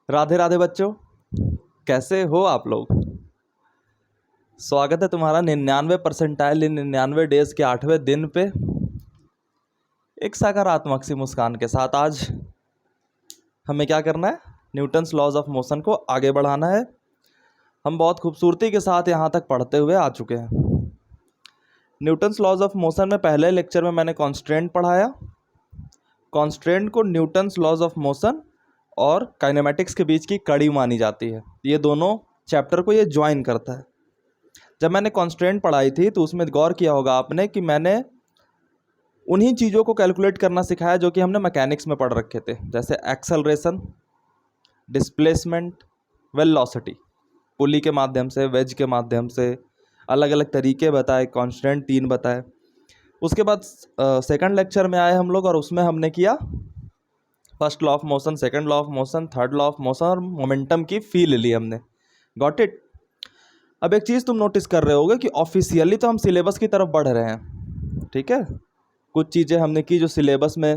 राधे राधे बच्चों, कैसे हो आप लोग। स्वागत है तुम्हारा 99 इन 99 डेज के 8वें दिन पे एक सकारात्मक सी मुस्कान के साथ। आज हमें क्या करना है, न्यूटन्स लॉज ऑफ मोशन को आगे बढ़ाना है। हम बहुत खूबसूरती के साथ यहाँ तक पढ़ते हुए आ चुके हैं। न्यूटन्स लॉज ऑफ मोशन में पहले लेक्चर में मैंने कॉन्स्ट्रेंट पढ़ाया। कॉन्स्ट्रेंट को न्यूटन्स लॉज ऑफ मोशन और काइनेमेटिक्स के बीच की कड़ी मानी जाती है। ये दोनों चैप्टर को ये ज्वाइन करता है। जब मैंने कॉन्स्ट्रेंट पढ़ाई थी तो उसमें गौर किया होगा आपने कि मैंने उन्हीं चीज़ों को कैलकुलेट करना सिखाया जो कि हमने मैकेनिक्स में पढ़ रखे थे, जैसे एक्सेलरेशन, डिस्प्लेसमेंट, वेलोसिटी। पुली के माध्यम से, वेज के माध्यम से अलग अलग तरीके बताए, कॉन्स्टेंट 3 बताए। उसके बाद सेकंड लेक्चर में आए हम लोग और उसमें हमने किया first law of motion, second law of motion, third law of motion और मोमेंटम की फील ली हमने। Got it. अब एक चीज़ तुम नोटिस कर रहे होगे कि ऑफिशियली तो हम सिलेबस की तरफ बढ़ रहे हैं, ठीक है। कुछ चीज़ें हमने की जो सिलेबस में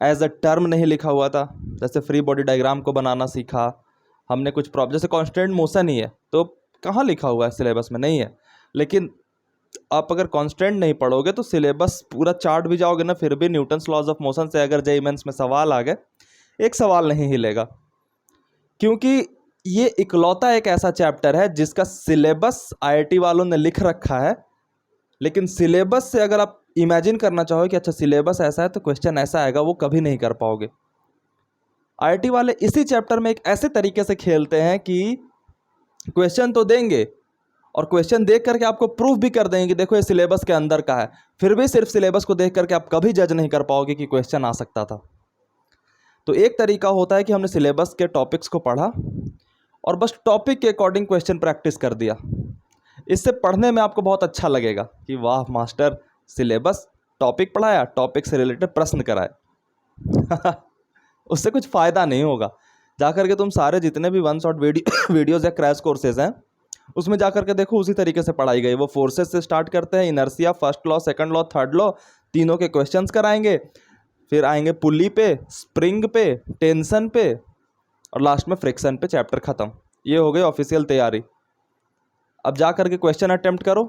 एज अ टर्म नहीं लिखा हुआ था, जैसे फ्री बॉडी डायग्राम को बनाना सीखा हमने। कुछ प्रॉब्लम जैसे कांस्टेंट मोशन ही है तो कहाँ लिखा हुआ है, सिलेबस में नहीं है। लेकिन आप अगर कांस्टेंट नहीं पढ़ोगे तो सिलेबस पूरा चार्ट भी जाओगे ना, फिर भी न्यूटन्स लॉज ऑफ मोशन से अगर जेईई मेंस में सवाल आ गए, एक सवाल नहीं हिलेगा। क्योंकि ये इकलौता एक ऐसा चैप्टर है जिसका सिलेबस आईआईटी वालों ने लिख रखा है, लेकिन सिलेबस से अगर आप इमेजिन करना चाहो कि अच्छा सिलेबस ऐसा है तो क्वेश्चन ऐसा आएगा, वो कभी नहीं कर पाओगे। आईआईटी वाले इसी चैप्टर में एक ऐसे तरीके से खेलते हैं कि क्वेश्चन तो देंगे और क्वेश्चन देख करके आपको प्रूफ भी कर देंगे कि देखो ये सिलेबस के अंदर का है, फिर भी सिर्फ सिलेबस को देख करके आप कभी जज नहीं कर पाओगे कि क्वेश्चन आ सकता था। तो एक तरीका होता है कि हमने सिलेबस के टॉपिक्स को पढ़ा और बस टॉपिक के अकॉर्डिंग क्वेश्चन प्रैक्टिस कर दिया। इससे पढ़ने में आपको बहुत अच्छा लगेगा कि वाह मास्टर, सिलेबस टॉपिक पढ़ाया, टॉपिक से रिलेटेड प्रश्न कराए। उससे कुछ फ़ायदा नहीं होगा। जाकर के तुम सारे जितने भी वन शॉट वीडियोज़ या क्रैश कोर्सेज हैं उसमें जाकर के देखो, उसी तरीके से पढ़ाई गई। वो फोर्सेस से स्टार्ट करते हैं, inertia, first law, second law, third law, तीनों के क्वेश्चंस कराएंगे। फिर आएंगे पुली पे, स्प्रिंग पे, टेंशन पे और लास्ट में फ्रिक्शन पे। चैप्टर ख़त्म। ये हो गई ऑफिशियल तैयारी। अब जा करके क्वेश्चन अटेम्प्ट करो।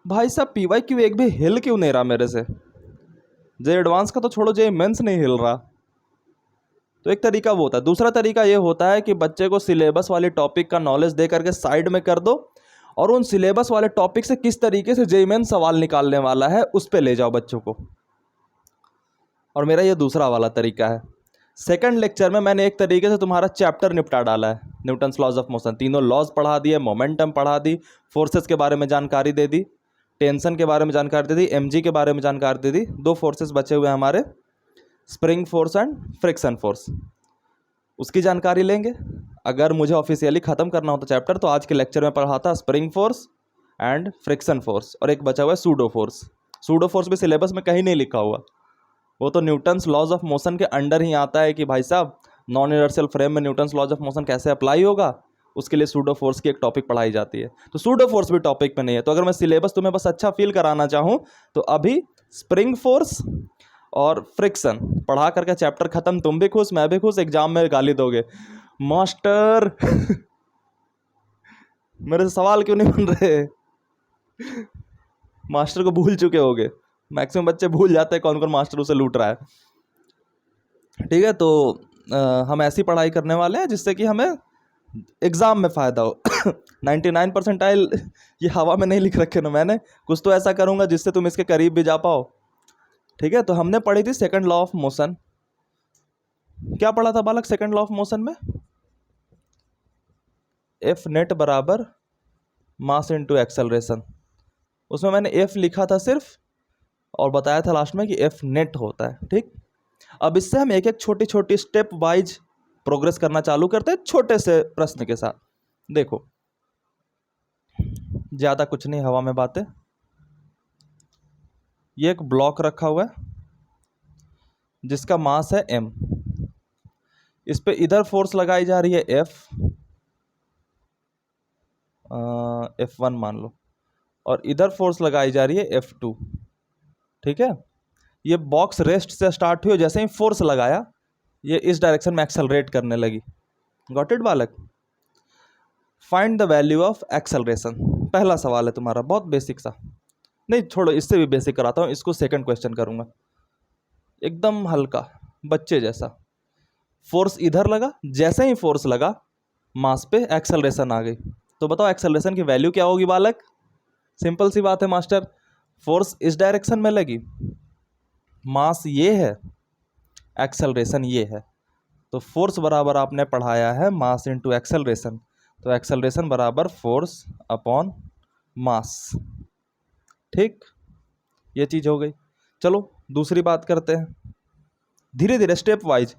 भाई साहब पीवाईक्यू एक भी हिल क्यों नहीं रहा मेरे से? जे एडवांस का तो छोड़ो, जे मेंस नहीं हिल रहा। तो एक तरीका वो होता है। दूसरा तरीका ये होता है कि बच्चे को सिलेबस वाले टॉपिक का नॉलेज दे करके साइड में कर दो और उन सिलेबस वाले टॉपिक से किस तरीके से जेईई मेंस सवाल निकालने वाला है उस पर ले जाओ बच्चों को। और मेरा ये दूसरा वाला तरीका है। सेकंड लेक्चर में मैंने एक तरीके से तुम्हारा चैप्टर निपटा डाला है। न्यूटन्स लॉज ऑफ मोशन, तीनों लॉज पढ़ा दिए, मोमेंटम पढ़ा दी, फोर्सेस के बारे में जानकारी दे दी, टेंशन के बारे में जानकारी दे दी, एमजी के बारे में जानकारी दे दी। 2 फोर्सेस बचे हुए हैं हमारे, spring force and friction force, उसकी जानकारी लेंगे। अगर मुझे ऑफिशियली ख़त्म करना होता चैप्टर तो आज के लेक्चर में पढ़ाता spring force and friction force, और एक बचा हुआ है सूडो फोर्स। सूडो फोर्स भी सिलेबस में कहीं नहीं लिखा हुआ, वो तो न्यूटन्स लॉज ऑफ मोशन के अंडर ही आता है कि भाई साहब नॉन इनर्शियल फ्रेम में न्यूटन्स लॉज ऑफ मोशन कैसे अप्लाई होगा, उसके लिए सूडो फोर्स की एक टॉपिक पढ़ाई जाती है। तो सूडो फोर्स भी टॉपिक में नहीं है। तो अगर मैं सिलेबस तुम्हें बस अच्छा फील कराना चाहूँ तो अभी स्प्रिंग फोर्स और फ्रिक्शन पढ़ा करके चैप्टर खत्म। तुम भी खुश, मैं भी खुश। एग्जाम में गाली दोगे, मास्टर मेरे से सवाल क्यों नहीं बन रहे? मास्टर को भूल चुके होगे। मैक्सिमम बच्चे भूल जाते हैं कौन कौन मास्टर उसे लूट रहा है। ठीक है, तो हम ऐसी पढ़ाई करने वाले हैं जिससे कि हमें एग्ज़ाम में फ़ायदा हो। 99 परसेंटाइल ये हवा में नहीं लिख रखे ना मैंने, कुछ तो ऐसा करूँगा जिससे तुम इसके करीब भी जा पाओ। ठीक है, तो हमने पढ़ी थी सेकंड लॉ ऑफ मोशन। क्या पढ़ा था बालक सेकंड लॉ ऑफ मोशन में? एफ नेट बराबर मास इनटू एक्सेलरेशन। उसमें मैंने एफ लिखा था सिर्फ और बताया था लास्ट में कि एफ नेट होता है। ठीक, अब इससे हम एक एक छोटी छोटी स्टेप वाइज प्रोग्रेस करना चालू करते हैं, छोटे से प्रश्न के साथ। देखो ज़्यादा कुछ नहीं, हवा में बातें। ये एक ब्लॉक रखा हुआ है जिसका मास है m, इस पे इधर फोर्स लगाई जा रही है F1 मान लो, और इधर फोर्स लगाई जा रही है F2। ठीक है, ये बॉक्स रेस्ट से स्टार्ट हुई, जैसे ही फोर्स लगाया ये इस डायरेक्शन में एक्सेलरेट करने लगी। गॉट इट बालक? Find the value of acceleration, पहला सवाल है तुम्हारा, बहुत बेसिक सा। नहीं छोड़ो, इससे भी बेसिक कराता हूँ, इसको सेकंड क्वेश्चन करूँगा, एकदम हल्का बच्चे जैसा। फोर्स इधर लगा, जैसे ही फोर्स लगा मास पे एक्सेलरेशन आ गई, तो बताओ एक्सेलरेशन की वैल्यू क्या होगी बालक? सिंपल सी बात है मास्टर, फोर्स इस डायरेक्शन में लगी, मास ये है, एक्सेलरेशन ये है, तो फोर्स बराबर आपने पढ़ाया है मास इनटू एक्सेलरेशन, तो एक्सेलरेशन बराबर फोर्स अपॉन मास। ठीक, ये चीज़ हो गई। चलो दूसरी बात करते हैं, धीरे धीरे स्टेप वाइज।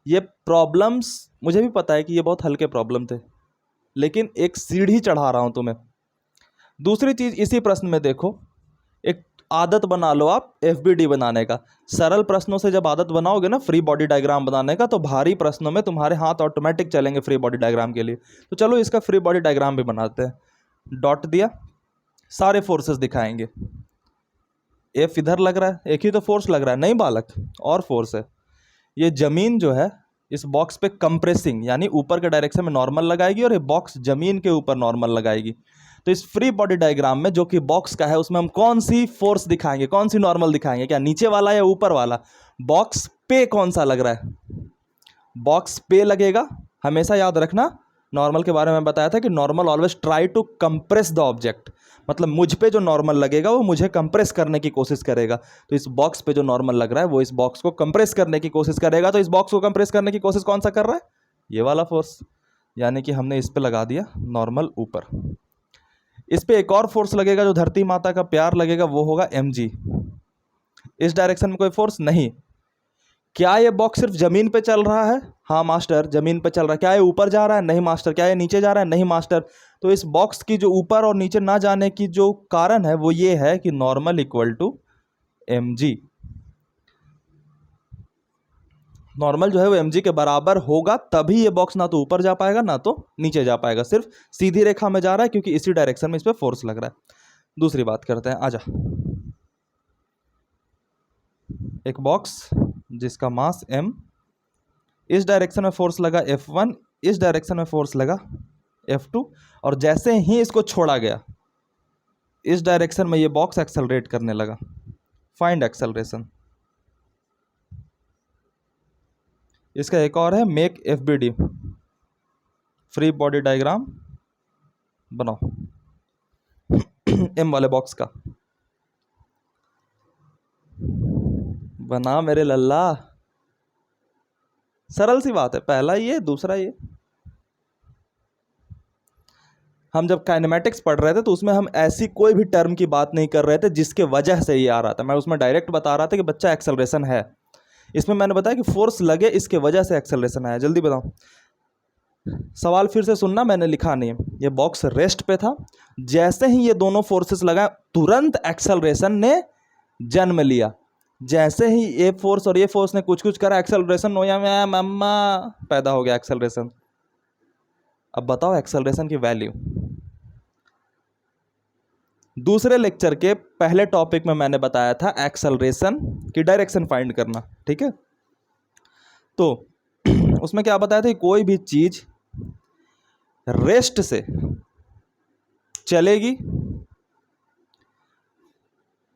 ये प्रॉब्लम्स मुझे भी पता है कि ये बहुत हल्के प्रॉब्लम थे, लेकिन एक सीढ़ी चढ़ा रहा हूँ तुम्हें। दूसरी चीज़ इसी प्रश्न में देखो, एक आदत बना लो आप FBD बनाने का। सरल प्रश्नों से जब आदत बनाओगे ना फ्री बॉडी डायग्राम बनाने का, तो भारी प्रश्नों में तुम्हारे हाथ ऑटोमेटिक चलेंगे फ्री बॉडी डायग्राम के लिए। तो चलो इसका फ्री बॉडी डायग्राम भी बनाते हैं। डॉट दिया, सारे फोर्सेस दिखाएंगे। F इधर लग रहा है, एक ही तो फोर्स लग रहा है, नहीं बालक, और फोर्स है। ये जमीन जो है इस बॉक्स पे कंप्रेसिंग यानी ऊपर के डायरेक्शन में नॉर्मल लगाएगी, और ये बॉक्स जमीन के ऊपर नॉर्मल लगाएगी। तो इस फ्री बॉडी डायग्राम में जो कि बॉक्स का है, उसमें हम कौन सी फोर्स दिखाएंगे, कौन सी नॉर्मल दिखाएंगे? क्या नीचे वाला या ऊपर वाला? बॉक्स पे कौन सा लग रहा है? बॉक्स पे लगेगा। हमेशा याद रखना, नॉर्मल के बारे में बताया था कि normal always try to compress the object, मतलब मुझ पे जो नॉर्मल लगेगा वो मुझे कंप्रेस करने की कोशिश करेगा। तो इस बॉक्स पे जो नॉर्मल लग रहा है वो इस बॉक्स को कंप्रेस करने की कोशिश करेगा। तो इस बॉक्स को कंप्रेस करने की कोशिश कौन सा कर रहा है? ये वाला फोर्स, यानी कि हमने इस पे लगा दिया नॉर्मल ऊपर। इस पे एक और फोर्स लगेगा जो धरती माता का प्यार लगेगा, वो होगा mg। इस डायरेक्शन में कोई फोर्स नहीं। क्या ये बॉक्स सिर्फ जमीन पे चल रहा है? हाँ मास्टर, जमीन पे चल रहा है। क्या ये ऊपर जा रहा है? नहीं मास्टर। क्या ये नीचे जा रहा है? नहीं मास्टर। तो इस बॉक्स की जो ऊपर और नीचे ना जाने की जो कारण है वो ये है कि normal equal to mg। Normal जो है वो mg के बराबर होगा, तभी ये बॉक्स ना तो ऊपर जा पाएगा ना तो नीचे जा पाएगा, सिर्फ सीधी रेखा में जा रहा है क्योंकि इसी डायरेक्शन में इस पे फोर्स लग रहा है। दूसरी बात करते हैं, आजा। एक बॉक्स जिसका मास m, इस डायरेक्शन में फोर्स लगा F1, इस डायरेक्शन में फोर्स लगा F2, और जैसे ही इसको छोड़ा गया इस डायरेक्शन में ये बॉक्स एक्सेलरेट करने लगा। Find acceleration. इसका एक और है make FBD, free body diagram बनाओ M वाले बॉक्स का। बना मेरे लल्ला, सरल सी बात है, पहला ये दूसरा ये। हम जब काइनेमेटिक्स पढ़ रहे थे तो उसमें हम ऐसी कोई भी टर्म की बात नहीं कर रहे थे जिसके वजह से ये आ रहा था। मैं उसमें डायरेक्ट बता रहा था कि बच्चा एक्सेलरेशन है। इसमें मैंने बताया कि फोर्स लगे, इसके वजह से एक्सेलरेशन आया। जल्दी बताओ, सवाल फिर से सुनना, मैंने लिखा नहीं है। ये बॉक्स रेस्ट पे था, जैसे ही ये दोनों फोर्सेस लगा तुरंत एक्सेलरेशन ने जन्म लिया। जैसे ही ये फोर्स और ये फोर्स ने कुछ कुछ करा, एक्सेलरेशन हो या मम्मा पैदा हो गया एक्सेलरेशन। अब बताओ एक्सेलरेशन की वैल्यू। दूसरे लेक्चर के पहले टॉपिक में मैंने बताया था एक्सेलरेशन की डायरेक्शन फाइंड करना, ठीक है? तो उसमें क्या बताया था, कोई भी चीज रेस्ट से चलेगी,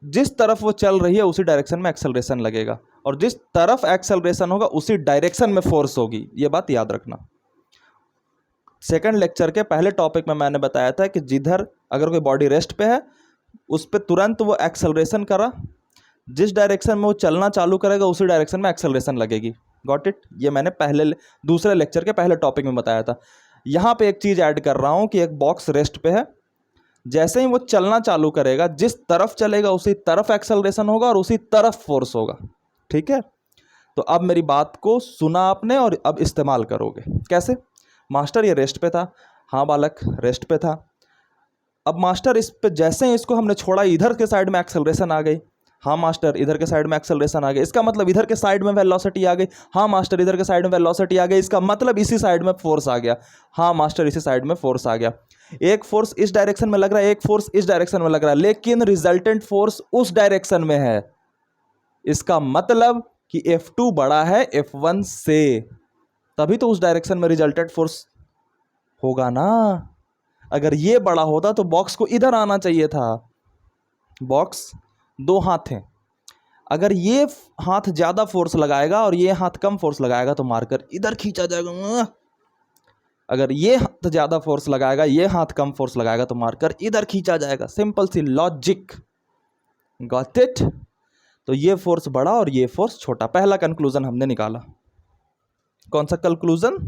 जिस तरफ वो चल रही है उसी डायरेक्शन में एक्सेलरेशन लगेगा, और जिस तरफ एक्सेलरेशन होगा उसी डायरेक्शन में फोर्स होगी। ये बात याद रखना। सेकंड लेक्चर के पहले टॉपिक में मैंने बताया था कि जिधर अगर कोई बॉडी रेस्ट पे है उस पर तुरंत वो एक्सेलरेशन करा, जिस डायरेक्शन में वो चलना चालू करेगा उसी डायरेक्शन में एक्सेलरेशन लगेगी। Got it? ये मैंने दूसरे लेक्चर के पहले टॉपिक में बताया था। यहाँ पे एक चीज़ ऐड कर रहा हूँ कि एक बॉक्स रेस्ट पे है, जैसे ही वो चलना चालू करेगा जिस तरफ चलेगा उसी तरफ एक्सेलरेशन होगा और उसी तरफ फोर्स होगा। ठीक है? तो अब मेरी बात को सुना आपने और अब इस्तेमाल करोगे। कैसे? मास्टर ये रेस्ट पे था। हाँ बालक, रेस्ट पे था। अब मास्टर इस पे जैसे ही इसको हमने छोड़ा इधर के साइड में एक्सेलरेशन आ गई। हाँ मास्टर, इधर के साइड में एक्सेलरेशन आ गई। इसका मतलब इधर के साइड में वेलोसिटी आ गई। हाँ मास्टर, इधर के साइड में वेलोसिटी आ गई। इसका मतलब इसी साइड में फोर्स आ गया। हाँ मास्टर, इसी साइड में फोर्स आ गया। एक फोर्स इस डायरेक्शन में लग रहा है, एक फोर्स इस डायरेक्शन में लग रहा है, लेकिन रिजल्टेंट फोर्स उस डायरेक्शन में है। इसका मतलब कि F2 बड़ा है F1 से। तभी तो उस डायरेक्शन में रिजल्टेंट फोर्स होगा ना। अगर ये बड़ा होता तो बॉक्स को इधर आना चाहिए था। बॉक्स दो हाथ हैं, अगर ये हाथ ज़्यादा फोर्स लगाएगा और ये हाथ कम फोर्स लगाएगा तो मार्कर इधर खींचा जाएगा। अगर ये हाथ ज़्यादा फोर्स लगाएगा, ये हाथ कम फोर्स लगाएगा तो मार्कर इधर खींचा जाएगा। सिंपल सी लॉजिक, गॉट इट। तो ये फोर्स बड़ा और ये फोर्स छोटा। पहला कंक्लूजन हमने निकाला। कौन सा कंक्लूजन?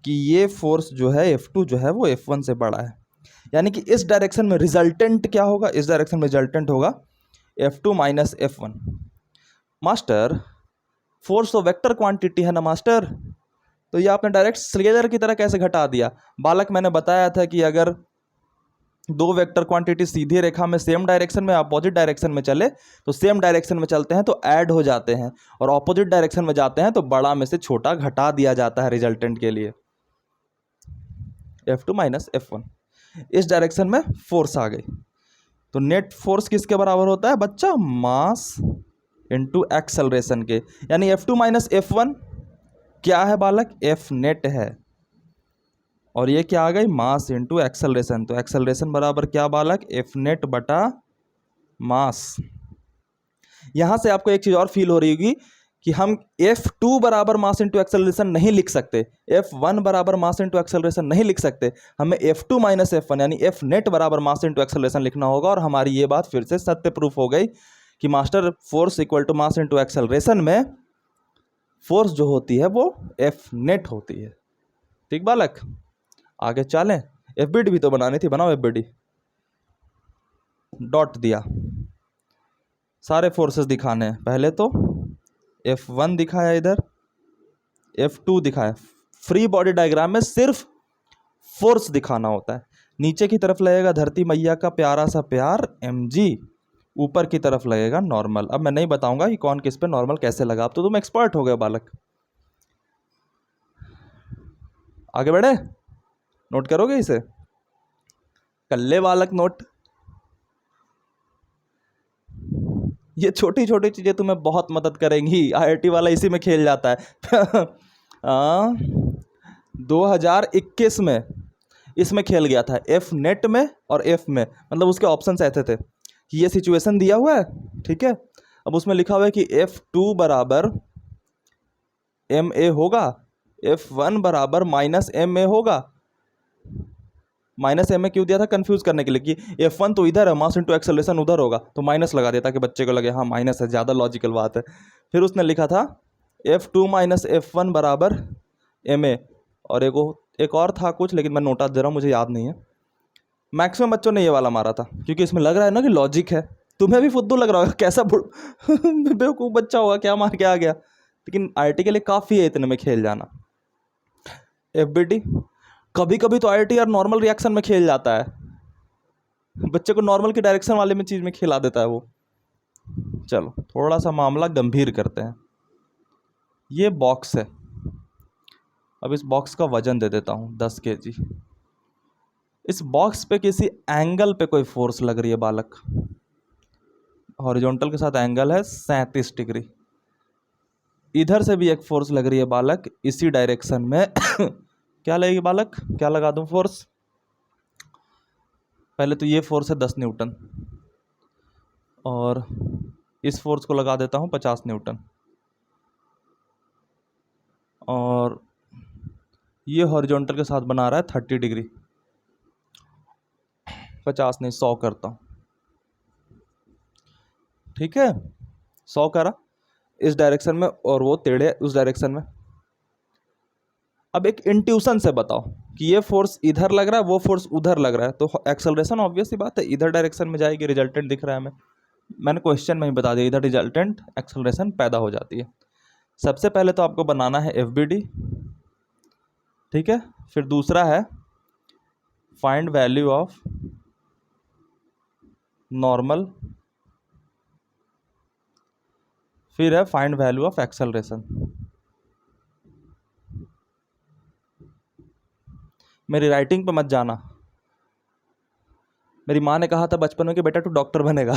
कि ये फोर्स जो है F2 जो है वो F1 से बड़ा है। यानी कि इस डायरेक्शन में रिजल्टेंट क्या होगा? इस डायरेक्शन में रिजल्टेंट होगा F2 minus F1। Master, force तो वेक्टर क्वांटिटी है ना मास्टर, तो ये आपने डायरेक्ट स्केलर की तरह कैसे घटा दिया? बालक, मैंने बताया था कि अगर दो वेक्टर क्वांटिटी सीधी रेखा में सेम डायरेक्शन में अपोजिट डायरेक्शन में चले तो सेम डायरेक्शन में चलते हैं तो ऐड हो जाते हैं, और अपोजिट डायरेक्शन में जाते हैं तो बड़ा में से छोटा घटा दिया जाता है रिजल्टेंट के लिए। F2 माइनस F1, इस डायरेक्शन में फोर्स आ गई तो नेट फोर्स किसके बराबर होता है बच्चा? मास इंटू एक्सेलरेशन के। यानी F2 माइनस F1 क्या है बालक? F नेट है, और ये क्या आ गई? मास इंटू एक्सेलरेशन। तो एक्सेलरेशन बराबर क्या बालक? F नेट बटा मास। यहां से आपको एक चीज और फील हो रही होगी कि हम F2 बराबर मास इंटू एक्सेलरेशन नहीं लिख सकते, F1 बराबर मास इंटू एक्सेलरेशन नहीं लिख सकते, हमें F2 माइनस F1 यानी F नेट बराबर मास इंटू एक्सेलरेशन लिखना होगा। और हमारी ये बात फिर से सत्य प्रूफ हो गई कि master force equal to mass into acceleration में फोर्स जो होती है वो F नेट होती है। ठीक बालक, आगे चलें। FBD भी तो बनानी थी, बनाओ FBD। डॉट दिया, सारे फोर्सेस दिखाने हैं। पहले तो F1 दिखाया, इधर F2 दिखाया। फ्री बॉडी डायग्राम में सिर्फ फोर्स दिखाना होता है। नीचे की तरफ लगेगा धरती मैया का प्यारा सा प्यार mg, ऊपर की तरफ लगेगा नॉर्मल। अब मैं नहीं बताऊंगा कि कौन किस पे नॉर्मल कैसे लगा, अब तो तुम एक्सपर्ट हो गए बालक। आगे बढ़े, नोट करोगे इसे? कर ले बालक नोट। ये छोटी छोटी चीजें तुम्हें बहुत मदद करेंगी। IIT वाला इसी में खेल जाता है। 2021 में इसमें खेल गया था, F नेट में और F में, मतलब उसके ऑप्शंस ऐसे थे कि ये सिचुएशन दिया हुआ है, ठीक है, अब उसमें लिखा हुआ है कि F2 बराबर MA होगा, F1 बराबर माइनस MA होगा। माइनस MA क्यों दिया था? कंफ्यूज करने के लिए कि F1 तो इधर है, मास इंटू एक्सेलरेशन उधर होगा, तो माइनस लगा दिया ताकि बच्चे को लगे हाँ माइनस है, ज़्यादा लॉजिकल बात है। फिर उसने लिखा था F2 माइनस F1 बराबर MA, और एक और था कुछ, लेकिन मैं नोटा दे रहा हूँ, मुझे याद नहीं है। मैक्सिमम बच्चों ने ये वाला मारा था क्योंकि इसमें लग रहा है ना कि लॉजिक है। तुम्हें भी फुद्दू लग रहा होगा, कैसा बेवकूफ़ बच्चा होगा, क्या मार के आ गया, लेकिन IIT के लिए काफ़ी है इतने में खेल जाना। FBD कभी कभी तो IIT यार नॉर्मल रिएक्शन में खेल जाता है, बच्चे को नॉर्मल की डायरेक्शन वाले में चीज़ में खिला देता है वो। चलो थोड़ा सा मामला गंभीर करते हैं। ये बॉक्स है, अब इस बॉक्स का वजन दे देता हूँ 10 kg। इस बॉक्स पे किसी एंगल पे कोई फोर्स लग रही है बालक, हॉरिजॉन्टल के साथ एंगल है 37 डिग्री। इधर से भी एक फोर्स लग रही है बालक इसी डायरेक्शन में। क्या लगेगी बालक? क्या लगा दूं फोर्स? पहले तो ये फोर्स है 10 न्यूटन, और इस फोर्स को लगा देता हूँ 50 न्यूटन, और ये हॉरिजॉन्टल के साथ बना रहा है 30 डिग्री। 50 नहीं 100 करता हूँ, ठीक है, 100 करा इस डायरेक्शन में और वो टेढ़े उस डायरेक्शन में। अब एक इंट्यूशन से बताओ कि ये फोर्स इधर लग रहा है, वो फोर्स उधर लग रहा है, तो एक्सेलरेशन ऑब्वियस ही बात है इधर डायरेक्शन में जाएगी, रिजल्टेंट दिख रहा है हमें। मैंने क्वेश्चन में ही बता दिया, इधर रिजल्टेंट एक्सेलरेशन पैदा हो जाती है। सबसे पहले तो आपको बनाना है FBD, ठीक है, फिर दूसरा है फाइंड वैल्यू ऑफ नॉर्मल, फिर है फाइंड वैल्यू ऑफ एक्सेलरेशन। मेरी राइटिंग पे मत जाना, मेरी माँ ने कहा था बचपन में कि बेटा तू डॉक्टर बनेगा।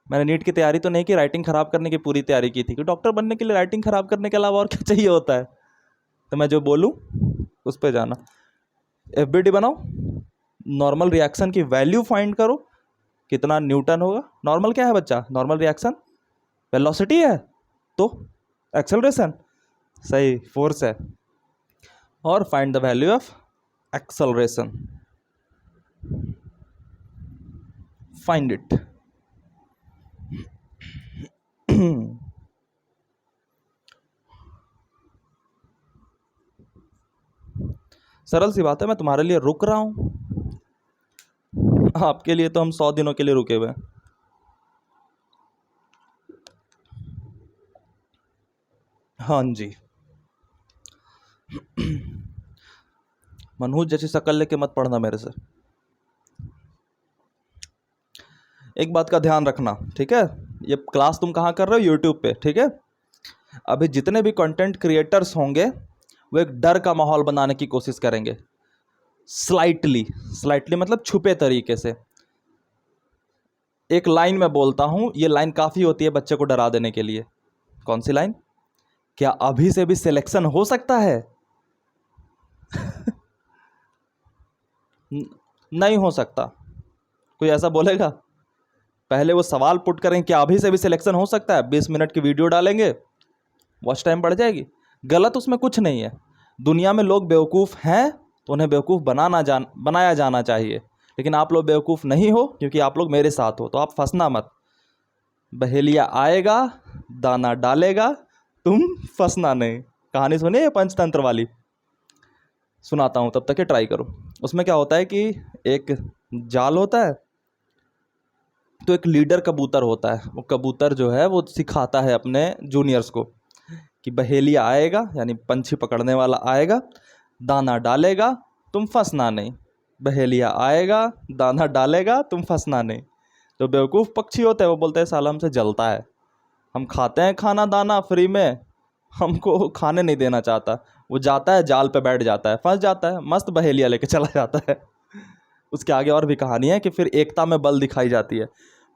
मैंने नीट की तैयारी तो नहीं की, राइटिंग ख़राब करने की पूरी तैयारी की थी कि डॉक्टर बनने के लिए राइटिंग ख़राब करने के अलावा और क्या चाहिए होता है। तो मैं जो बोलूँ उस पर जाना। एफबीडी बनाओ, नॉर्मल रिएक्शन की वैल्यू फाइंड करो, कितना न्यूटन होगा। नॉर्मल क्या है बच्चा? नॉर्मल रिएक्शन वेलोसिटी है, तो एक्सेलरेशन सही फोर्स है। और find the value of acceleration, find it. सरल सी बात है, मैं तुम्हारे लिए रुक रहा हूं, आपके लिए तो हम 100 दिनों के लिए रुके हुए हैं। हाँ जी, मनहूस जैसी शक्ल लेके मत पढ़ना मेरे से। एक बात का ध्यान रखना, ठीक है? ये क्लास तुम कहाँ कर रहे हो? यूट्यूब पे, ठीक है? अभी जितने भी कंटेंट क्रिएटर्स होंगे वो एक डर का माहौल बनाने की कोशिश करेंगे, स्लाइटली मतलब छुपे तरीके से। एक लाइन मैं बोलता हूं, ये लाइन काफ़ी होती है बच्चे को डरा देने के लिए। कौन सी लाइन? क्या अभी से भी सिलेक्शन हो सकता है? नहीं हो सकता। कोई ऐसा बोलेगा? पहले वो सवाल पुट करें, क्या अभी से भी सिलेक्शन हो सकता है? 20 मिनट की वीडियो डालेंगे, वॉच टाइम बढ़ जाएगी। गलत उसमें कुछ नहीं है। दुनिया में लोग बेवकूफ़ हैं तो उन्हें बेवकूफ़ बनाया जाना चाहिए, लेकिन आप लोग बेवकूफ़ नहीं हो क्योंकि आप लोग मेरे साथ हो, तो आप फंसना मत। बहेलिया आएगा, दाना डालेगा, तुम फंसना नहीं। कहानी सुनिए पंचतंत्र वाली, सुनाता हूँ, तब तक के ट्राई करो। उसमें क्या होता है कि एक जाल होता है, तो एक लीडर कबूतर होता है। वो कबूतर जो है वो सिखाता है अपने जूनियर्स को कि बहेलिया आएगा, यानी पंछी पकड़ने वाला आएगा, दाना डालेगा, तुम फंसना नहीं। बहेलिया आएगा, दाना डालेगा, तुम फंसना नहीं। जो बेवकूफ़ पक्षी होते हैं वो बोलते हैं साला हमसे जलता है, हम खाते हैं खाना दाना फ्री में, हमको खाने नहीं देना चाहता। वो जाता है जाल पे बैठ जाता है, फंस जाता है, मस्त बहेलिया लेके चला जाता है। उसके आगे और भी कहानी है कि फिर एकता में बल दिखाई जाती है।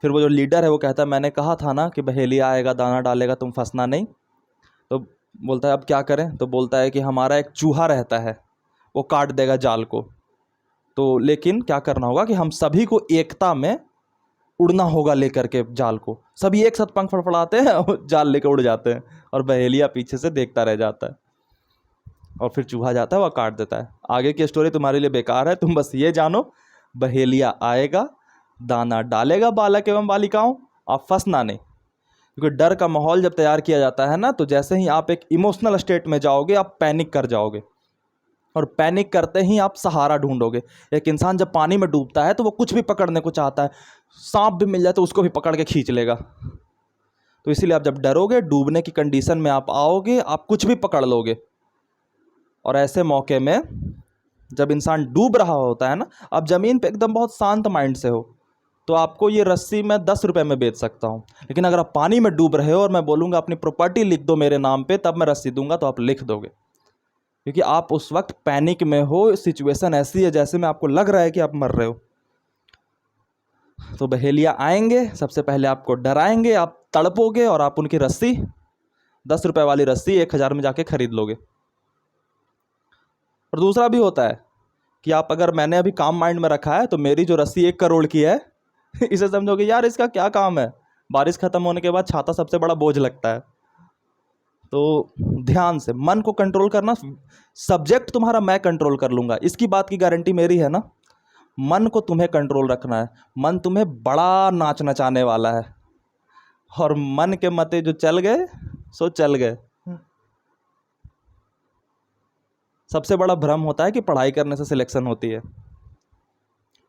फिर वो जो लीडर है वो कहता है मैंने कहा था ना कि बहेलिया आएगा, दाना डालेगा, तुम फंसना नहीं। तो बोलता है अब क्या करें? तो बोलता है कि हमारा एक चूहा रहता है, वो काट देगा जाल को, तो लेकिन क्या करना होगा कि हम सभी को एकता में उड़ना होगा लेकर के जाल को। सभी एक साथ पंख फड़फड़ाते हैं और जाल लेकर उड़ जाते हैं, और बहेलिया पीछे से देखता रह जाता है। और फिर चूहा जाता है, वह काट देता है। आगे की स्टोरी तुम्हारे लिए बेकार है, तुम बस ये जानो बहेलिया आएगा, दाना डालेगा बालक एवं बालिकाओं, आप फंसना नहीं। क्योंकि डर का माहौल जब तैयार किया जाता है ना, तो जैसे ही आप एक इमोशनल स्टेट में जाओगे आप पैनिक कर जाओगे, और पैनिक करते ही आप सहारा ढूंढोगे। एक इंसान जब पानी में डूबता है तो वो कुछ भी पकड़ने को चाहता है, सांप भी मिल जाए तो उसको भी पकड़ के खींच लेगा। तो इसीलिए आप जब डरोगे, डूबने की कंडीशन में आप आओगे, आप कुछ भी पकड़ लोगे। और ऐसे मौके में जब इंसान डूब रहा होता है ना, आप ज़मीन पे एकदम बहुत शांत माइंड से हो, तो आपको ये रस्सी मैं 10 रुपये में बेच सकता हूँ। लेकिन अगर आप पानी में डूब रहे हो और मैं बोलूँगा अपनी प्रॉपर्टी लिख दो मेरे नाम पे, तब मैं रस्सी दूंगा, तो आप लिख दोगे, क्योंकि आप उस वक्त पैनिक में हो। सिचुएशन ऐसी है जैसे में आपको लग रहा है कि आप मर रहे हो। तो बहेलिया आएंगे, सबसे पहले आपको डराएंगे, आप तड़पोगे, और आप उनकी रस्सी 10 रुपये वाली रस्सी 1000 में जाके खरीद लोगे। और दूसरा भी होता है कि आप, अगर मैंने अभी काम माइंड में रखा है, तो मेरी जो रस्सी 1 करोड़ की है इसे समझोगे यार इसका क्या काम है, बारिश खत्म होने के बाद छाता सबसे बड़ा बोझ लगता है। तो ध्यान से मन को कंट्रोल करना। सब्जेक्ट तुम्हारा मैं कंट्रोल कर लूँगा, इसकी बात की गारंटी मेरी है ना। मन को तुम्हें कंट्रोल रखना है। मन तुम्हें बड़ा नाच नचाने वाला है, और मन के मते जो चल गए सो चल गए। सबसे बड़ा भ्रम होता है कि पढ़ाई करने से सिलेक्शन होती है,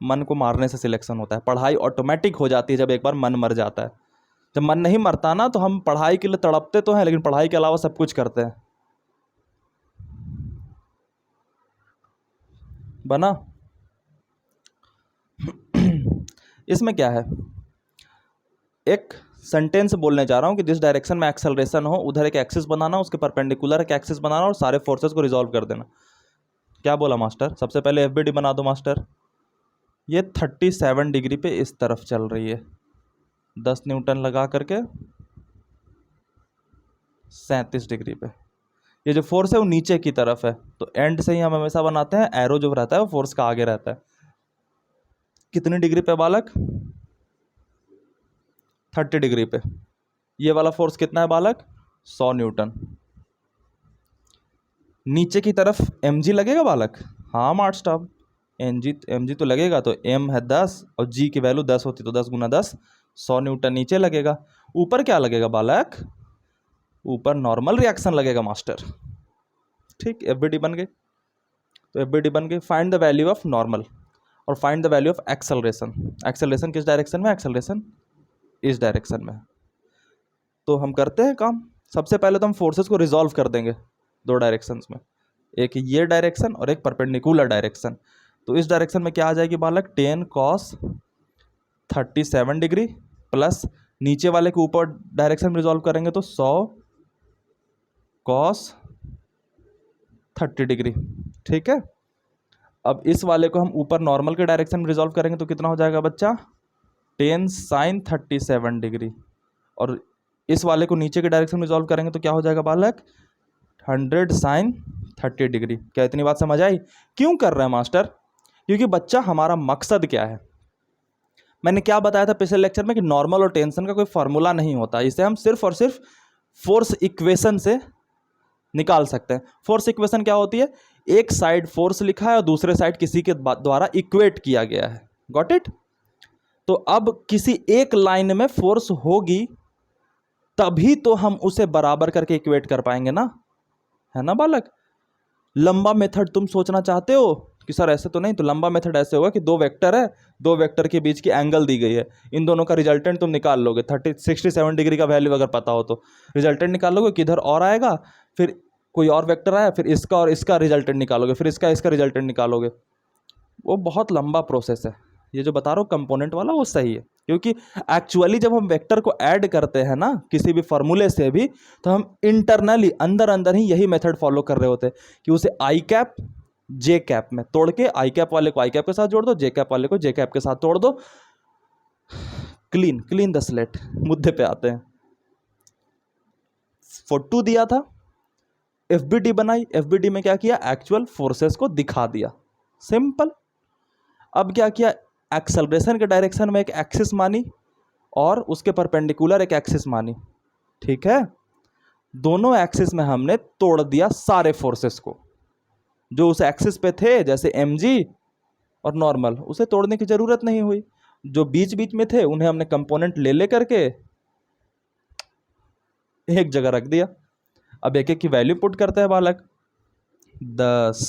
मन को मारने से सिलेक्शन होता है। पढ़ाई ऑटोमेटिक हो जाती है जब एक बार मन मर जाता है। जब मन नहीं मरता ना, तो हम पढ़ाई के लिए तड़पते तो हैं, लेकिन पढ़ाई के अलावा सब कुछ करते हैं। बना? इसमें क्या है, एक सेंटेंस बोलने जा रहा हूँ कि जिस डायरेक्शन में एक्सेलरेशन हो उधर एक एक्सिस बनाना, उसके परपेंडिकुलर एक एक्सिस बनाना, और सारे फोर्सेस को रिजॉल्व कर देना। क्या बोला मास्टर? सबसे पहले एफबीडी बना दो मास्टर। ये 37 डिग्री पे इस तरफ चल रही है, 10 न्यूटन लगा करके 37 डिग्री पे। ये जो फोर्स है वो नीचे की तरफ है, तो एंड से ही हम हमेशा बनाते हैं एरो जो रहता है वो फोर्स का आगे रहता है। कितनी डिग्री पे बालक? 30 डिग्री पे। ये वाला फोर्स कितना है बालक? 100 न्यूटन। नीचे की तरफ mg लगेगा बालक? हाँ मार्ट स्टाफ, mg तो लगेगा, तो m है 10 और g की वैल्यू 10 होती, तो 10 गुना 10 100 न्यूटन नीचे लगेगा। ऊपर क्या लगेगा बालक? ऊपर नॉर्मल रिएक्शन लगेगा मास्टर। ठीक, एफबीडी बन गई। तो एफबीडी बन गई। Find the value of normal और find the value of acceleration. Acceleration किस डायरेक्शन में? एक्सेलरेशन इस डायरेक्शन में। तो हम करते हैं काम। सबसे पहले तो हम फोर्सेस को रिजॉल्व कर देंगे दो डायरेक्शंस में, एक ये डायरेक्शन और एक परपेंडिकुलर डायरेक्शन। तो इस डायरेक्शन में क्या आ जाएगी बालक? 10 cos 37 डिग्री प्लस नीचे वाले के ऊपर डायरेक्शन में रिजॉल्व करेंगे तो 100 cos 30 डिग्री। ठीक है, अब इस वाले को हम ऊपर नॉर्मल के डायरेक्शन में रिजॉल्व करेंगे तो कितना हो जाएगा बच्चा? 10 sin 37 डिग्री। और इस वाले को नीचे के डायरेक्शन में रिजॉल्व करेंगे तो क्या हो जाएगा बालक? 100 sin 30 डिग्री। क्या इतनी बात समझ आई? क्यों कर रहे हैं मास्टर? क्योंकि बच्चा हमारा मकसद क्या है? मैंने क्या बताया था पिछले लेक्चर में कि नॉर्मल और टेंशन का कोई फॉर्मूला नहीं होता, इसे हम सिर्फ और सिर्फ फोर्स इक्वेशन से निकाल सकते हैं। फोर्स इक्वेशन क्या होती है? एक साइड फोर्स लिखा है और दूसरे साइड किसी के द्वारा इक्वेट किया गया है। Got it? तो अब किसी एक लाइन में फोर्स होगी तभी तो हम उसे बराबर करके इक्वेट कर पाएंगे ना, है ना बालक? लंबा मेथड तुम सोचना चाहते हो कि सर ऐसे तो नहीं, तो लंबा मेथड ऐसे होगा कि दो वेक्टर है, दो वेक्टर के बीच की एंगल दी गई है, इन दोनों का रिजल्टेंट तुम निकाल लोगे। 67 डिग्री का वैल्यू अगर पता हो तो रिजल्टेंट निकाल लोगे, किधर और आएगा, फिर कोई और वेक्टर आया, फिर इसका और इसका रिजल्टेंट निकालोगे, फिर इसका रिजल्टेंट निकालोगे। वो बहुत लंबा प्रोसेस है। ये जो बता रहा हूँ कंपोनेंट वाला वो सही है, क्योंकि एक्चुअली जब हम वेक्टर को ऐड करते हैं ना किसी भी फॉर्मूले से भी, तो हम इंटरनली अंदर अंदर ही यही मेथड फॉलो कर रहे होते हैं कि उसे आई कैप जे कैप में तोड़ के आई कैप वाले को आई कैप के साथ जोड़ दो, जे कैप वाले को जे कैप के साथ तोड़ दो। Clean the slate. मुद्दे पे आते हैं। 42 दिया था, एफबीडी बनाई, एफबीडी में क्या किया? एक्चुअल फोर्सेस को दिखा दिया, सिंपल। अब क्या किया? एक्सेलरेशन के डायरेक्शन में एक एक्सिस मानी और उसके परपेंडिकुलर एक एक्सिस मानी। ठीक है, दोनों एक्सिस में हमने तोड़ दिया सारे फोर्सेस को जो उस एक्सिस पे थे, जैसे mg और नॉर्मल, उसे तोड़ने की जरूरत नहीं हुई। जो बीच बीच में थे उन्हें हमने कंपोनेंट ले करके एक जगह रख दिया। अब एक एक की वैल्यू पुट करते हैं बालक। 10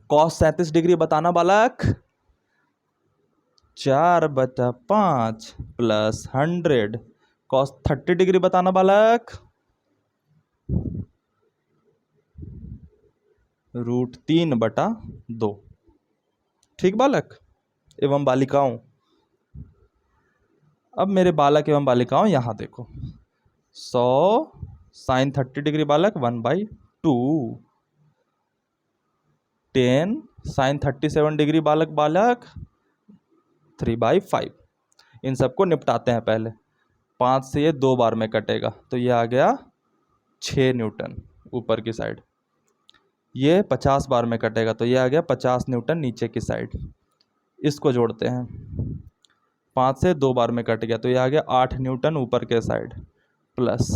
cos 37 डिग्री बताना बालक, 4/5 प्लस 100 cos 30 डिग्री बताना बालक, √3/2। ठीक बालक एवं बालिकाओं? अब मेरे बालक एवं बालिकाओं यहां देखो, 100 sin 30 डिग्री बालक 1/2, 10 sin 37 डिग्री बालक 3/5। इन सबको निपटाते हैं पहले। 5 से ये 2 बार में कटेगा तो ये आ गया 6 न्यूटन ऊपर की साइड। ये 50 बार में कटेगा तो ये आ गया 50 न्यूटन नीचे की साइड। इसको जोड़ते हैं, 5 से 2 बार में कट गया तो ये आ गया 8 न्यूटन ऊपर के साइड, प्लस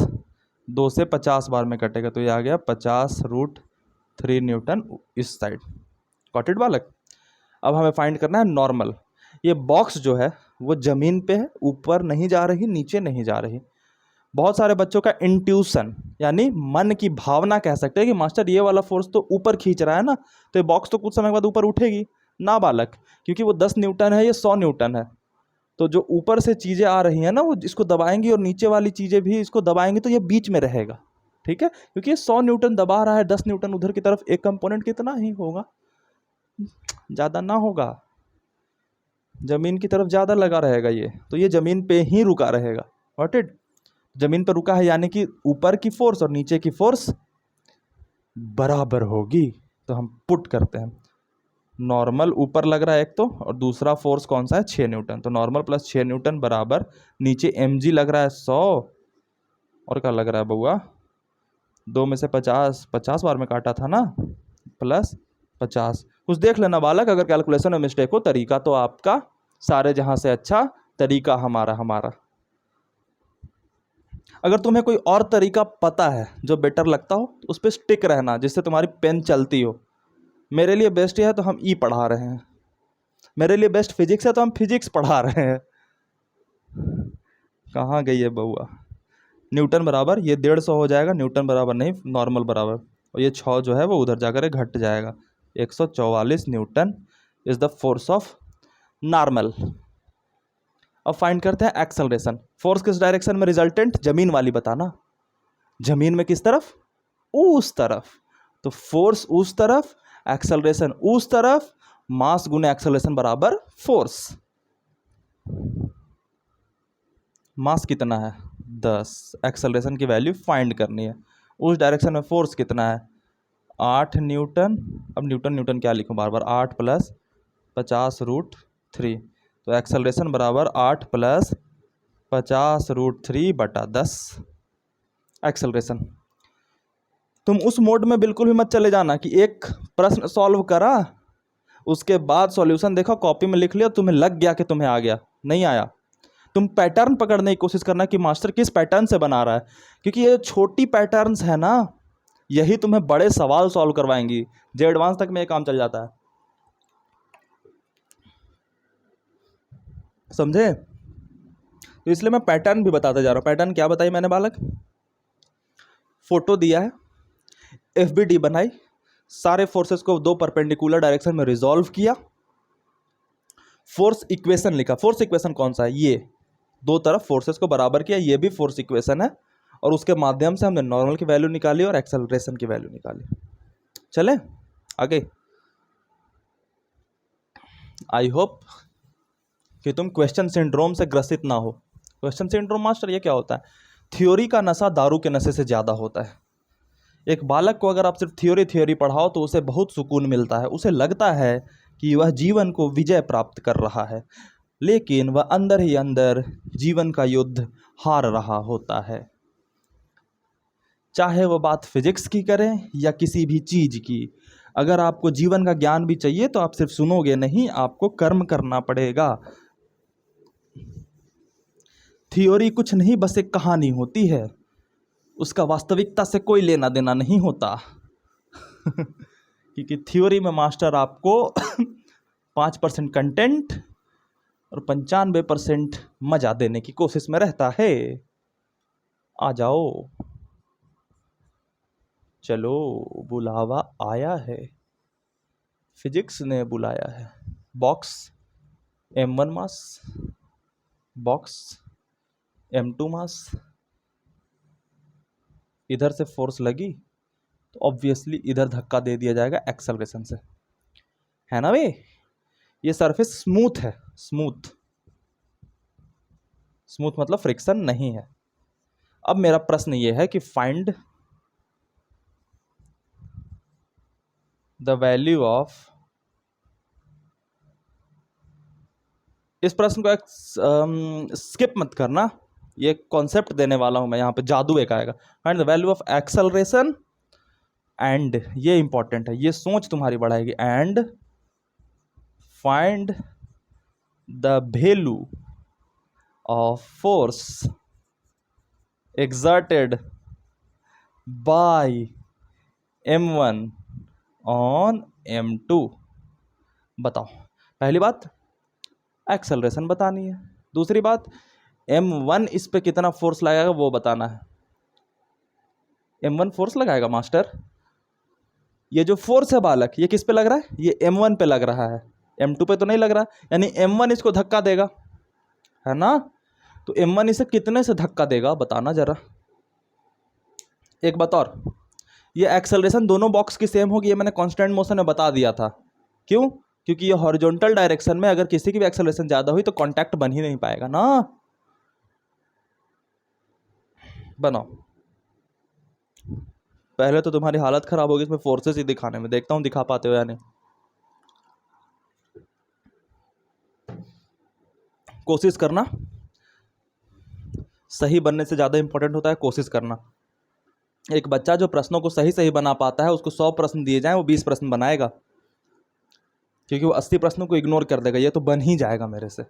2 से 50 बार में कटेगा तो ये आ गया 50√3 न्यूटन इस साइड। गॉट इट बालक? अब हमें फाइंड करना है नॉर्मल। ये बॉक्स जो है वो ज़मीन पे है, ऊपर नहीं जा रही, नीचे नहीं जा रही। बहुत सारे बच्चों का इंट्यूशन यानी मन की भावना कह सकते हैं कि मास्टर ये वाला फोर्स तो ऊपर खींच रहा है ना, तो ये बॉक्स तो कुछ समय बाद ऊपर उठेगी ना बालक, क्योंकि वो 10 न्यूटन है, ये 100 न्यूटन है। तो जो ऊपर से चीज़ें आ रही हैं ना वो इसको दबाएंगी और नीचे वाली चीज़ें भी इसको दबाएंगी, तो ये बीच में रहेगा। ठीक है, क्योंकि ये 100 न्यूटन दबा रहा है, 10 न्यूटन उधर की तरफ, एक कंपोनेंट कितना ही होगा, ज़्यादा ना होगा, ज़मीन की तरफ ज़्यादा लगा रहेगा ये, तो ये ज़मीन पे ही रुका रहेगा। What it? ज़मीन पर रुका है यानी कि ऊपर की फोर्स और नीचे की फोर्स बराबर होगी। तो हम पुट करते हैं नॉर्मल ऊपर लग रहा है एक तो, और दूसरा फोर्स कौन सा है, 6 न्यूटन। तो नॉर्मल प्लस 6 न्यूटन बराबर नीचे mg लग रहा है 100, और क्या लग रहा है बउआ, 2 में से 50, 50 बार में काटा था ना, प्लस 50। कुछ देख लेना बालक, अगर कैलकुलेशन में मिस्टेक हो, तरीका तो आपका सारे जहां से अच्छा, तरीका हमारा। अगर तुम्हें कोई और तरीका पता है जो बेटर लगता हो तो उस पर स्टिक रहना, जिससे तुम्हारी पेन चलती हो। मेरे लिए बेस्ट है तो हम ई पढ़ा रहे हैं, मेरे लिए बेस्ट फिजिक्स है तो हम फिजिक्स पढ़ा रहे हैं। कहाँ गई है बउआ, न्यूटन बराबर ये 150 हो जाएगा, न्यूटन बराबर नहीं, नॉर्मल बराबर, और ये 6 जो है वो उधर जाकर घट जाएगा। 144 Newton is the force of normal. अब फाइंड करते हैं एक्सेलरेशन। फोर्स किस डायरेक्शन में रिजल्टेंट, जमीन वाली बताना, जमीन में किस तरफ, उस तरफ। तो फोर्स उस तरफ, एक्सेलरेशन उस तरफ, मास गुने एक्सेलरेशन बराबर फोर्स। मास कितना है 10, एक्सेलरेशन की वैल्यू फाइंड करनी है। उस डायरेक्शन में फोर्स कितना है 8 न्यूटन। अब न्यूटन न्यूटन क्या लिखूं बार बार, 8 प्लस 50√3। तो एक्सेलरेशन बराबर 8 प्लस 50√3 बटा 10 एक्सेलरेशन। तुम उस मोड में बिल्कुल भी मत चले जाना कि एक प्रश्न सॉल्व करा उसके बाद सॉल्यूशन देखा कॉपी में लिख लिया, तुम्हें लग गया कि तुम्हें आ गया, नहीं आया। तुम पैटर्न पकड़ने की कोशिश करना कि मास्टर किस पैटर्न से बना रहा है, क्योंकि ये छोटी पैटर्न्स है ना, यही तुम्हें बड़े सवाल सॉल्व करवाएंगी। जे एडवांस तक में ये काम चल जाता है, समझे। तो इसलिए मैं पैटर्न भी बताते जा रहा हूं। पैटर्न क्या बताई मैंने बालक, फोटो दिया है, एफबीडी बनाई, सारे फोर्सेस को 2 परपेंडिकुलर डायरेक्शन में रिजॉल्व किया, फोर्स इक्वेशन लिखा। फोर्स इक्वेशन कौन सा है, ये 2 तरफ फोर्सेस को बराबर किया, ये भी फोर्स इक्वेशन है, और उसके माध्यम से हमने नॉर्मल की वैल्यू निकाली और एक्सेलरेशन की वैल्यू निकाली। चले आगे। आई होप कि तुम क्वेश्चन सिंड्रोम से ग्रसित ना हो। क्वेश्चन सिंड्रोम मास्टर ये क्या होता है, थ्योरी का नशा दारू के नशे से ज़्यादा होता है। एक बालक को अगर आप सिर्फ थ्योरी पढ़ाओ तो उसे बहुत सुकून मिलता है, उसे लगता है कि वह जीवन को विजय प्राप्त कर रहा है, लेकिन वह अंदर ही अंदर जीवन का युद्ध हार रहा होता है। चाहे वह बात फिजिक्स की करें या किसी भी चीज़ की, अगर आपको जीवन का ज्ञान भी चाहिए तो आप सिर्फ सुनोगे नहीं, आपको कर्म करना पड़ेगा। थ्योरी कुछ नहीं, बस एक कहानी होती है, उसका वास्तविकता से कोई लेना देना नहीं होता। क्योंकि थ्योरी में मास्टर आपको 5% कंटेंट और 95% मजा देने की कोशिश में रहता है। आ जाओ, चलो, बुलावा आया है, फिजिक्स ने बुलाया है। बॉक्स m1 मास, बॉक्स m2 मास, इधर से फोर्स लगी तो ऑब्वियसली इधर धक्का दे दिया जाएगा एक्सेलरेशन से, है ना भाई। ये सरफेस स्मूथ है, स्मूथ मतलब फ्रिक्शन नहीं है। अब मेरा प्रश्न ये है कि फाइंड द वैल्यू ऑफ, इस प्रश्न को स्किप मत करना, ये कॉन्सेप्ट देने वाला हूं मैं यहाँ पे, जादू एक आएगा। Find the value of acceleration and, ये इंपॉर्टेंट है, ये सोच तुम्हारी बढ़ाएगी, and find the value of force exerted by m1 on m2। बताओ, पहली बात एक्सेलरेशन बतानी है, दूसरी बात m1 इस पे कितना फोर्स लगाएगा वो बताना है। m1 फोर्स लगाएगा मास्टर, ये जो फोर्स है बालक ये किस पे लग रहा है, ये m1 पे लग रहा है, m2 पे तो नहीं लग रहा, यानी m1 इसको धक्का देगा, है ना। तो m1 इसे कितने से धक्का देगा बताना जरा। एक बात और, ये एक्सेलरेशन दोनों बॉक्स की सेम होगी, ये मैंने कांस्टेंट मोशन में बता दिया था। क्यों, क्योंकि ये हॉरिजॉन्टल डायरेक्शन में अगर किसी की भी एक्सेलरेशन ज़्यादा हुई तो कांटेक्ट बन ही नहीं पाएगा ना। बनाओ, पहले तो तुम्हारी हालत खराब होगी इसमें फोर्सेस ही दिखाने में, देखता हूँ दिखा पाते हो या नहीं। कोशिश करना सही बनने से ज़्यादा इंपॉर्टेंट होता है कोशिश करना। एक बच्चा जो प्रश्नों को सही सही बना पाता है, उसको 100 प्रश्न दिए जाएं वो 20 प्रश्न बनाएगा, क्योंकि वो 80 प्रश्नों को इग्नोर कर देगा, ये तो बन ही जाएगा मेरे से।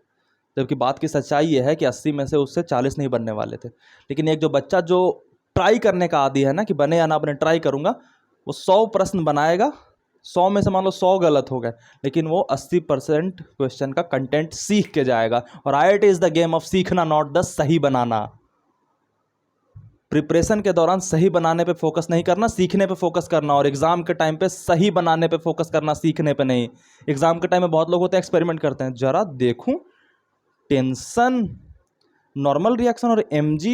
जबकि बात की सच्चाई ये है कि 80 में से उससे 40 नहीं बनने वाले थे। लेकिन एक जो बच्चा जो ट्राई करने का आदी है ना, कि बने या ना बने ट्राई करूंगा, वो 100 प्रश्न बनाएगा, 100 में से मान लो 100 गलत हो गए, लेकिन वो 80% क्वेश्चन का कंटेंट सीख के जाएगा। और IIT is the game of सीखना, नॉट द सही बनाना। प्रिपरेशन के दौरान सही बनाने पे फोकस नहीं करना, सीखने पे फोकस करना। और एग्जाम के टाइम पे सही बनाने पे फोकस करना, सीखने पे नहीं। एग्जाम के टाइम में बहुत लोग होते हैं एक्सपेरिमेंट करते हैं, जरा देखूं टेंशन नॉर्मल रिएक्शन और MG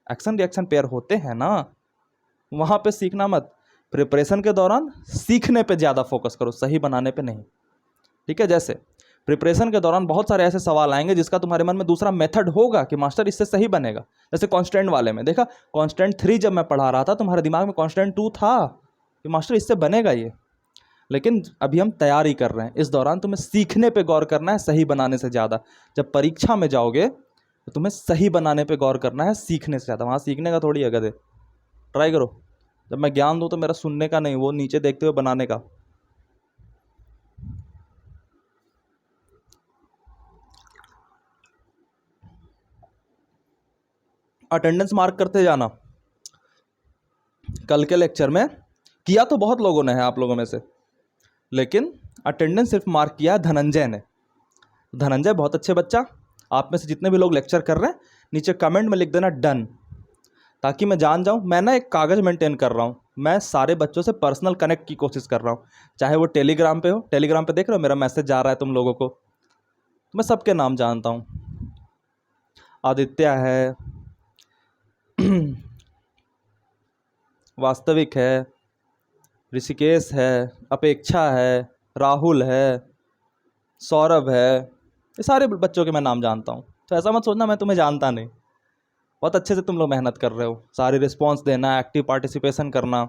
एक्शन रिएक्शन पेयर होते हैं ना, वहां पे सीखना मत। प्रिपरेशन के दौरान सीखने पे ज़्यादा फोकस करो, सही बनाने पे नहीं। ठीक है, जैसे प्रिपरेशन के दौरान बहुत सारे ऐसे सवाल आएंगे जिसका तुम्हारे मन में दूसरा मेथड होगा कि मास्टर इससे सही बनेगा। जैसे कांस्टेंट वाले में देखा, कांस्टेंट 3 जब मैं पढ़ा रहा था, तुम्हारे दिमाग में कांस्टेंट 2 था कि मास्टर इससे बनेगा ये। लेकिन अभी हम तैयारी कर रहे हैं, इस दौरान तुम्हें सीखने पे गौर करना है, सही बनाने से ज़्यादा। जब परीक्षा में जाओगे तो तुम्हें सही बनाने पे गौर करना है, सीखने से ज़्यादा। वहाँ सीखने का थोड़ी है गधे। ट्राई करो, जब मैं ज्ञान दूँ तो मेरा सुनने का नहीं, वो नीचे देखते हुए बनाने का। अटेंडेंस मार्क करते जाना। कल के लेक्चर में किया तो बहुत लोगों ने है आप लोगों में से, लेकिन अटेंडेंस सिर्फ मार्क किया है धनंजय ने। धनंजय बहुत अच्छे बच्चा, आप में से जितने भी लोग लेक्चर कर रहे हैं नीचे कमेंट में लिख देना डन, ताकि मैं जान जाऊं। मैं ना एक कागज़ मेंटेन कर रहा हूं, मैं सारे बच्चों से पर्सनल कनेक्ट की कोशिश कर रहा हूं, चाहे वो टेलीग्राम पे हो। टेलीग्राम पे देख रहे हो मेरा मैसेज जा रहा है तुम लोगों को, तो मैं सबके नाम जानता हूं। आदित्य है, वास्तविक है, ऋषिकेश है, अपेक्षा है, राहुल है, सौरभ है, ये सारे बच्चों के मैं नाम जानता हूँ। तो ऐसा मत सोचना मैं तुम्हें जानता नहीं, बहुत अच्छे से तुम लोग मेहनत कर रहे हो, सारे रिस्पॉन्स देना, एक्टिव पार्टिसिपेशन करना।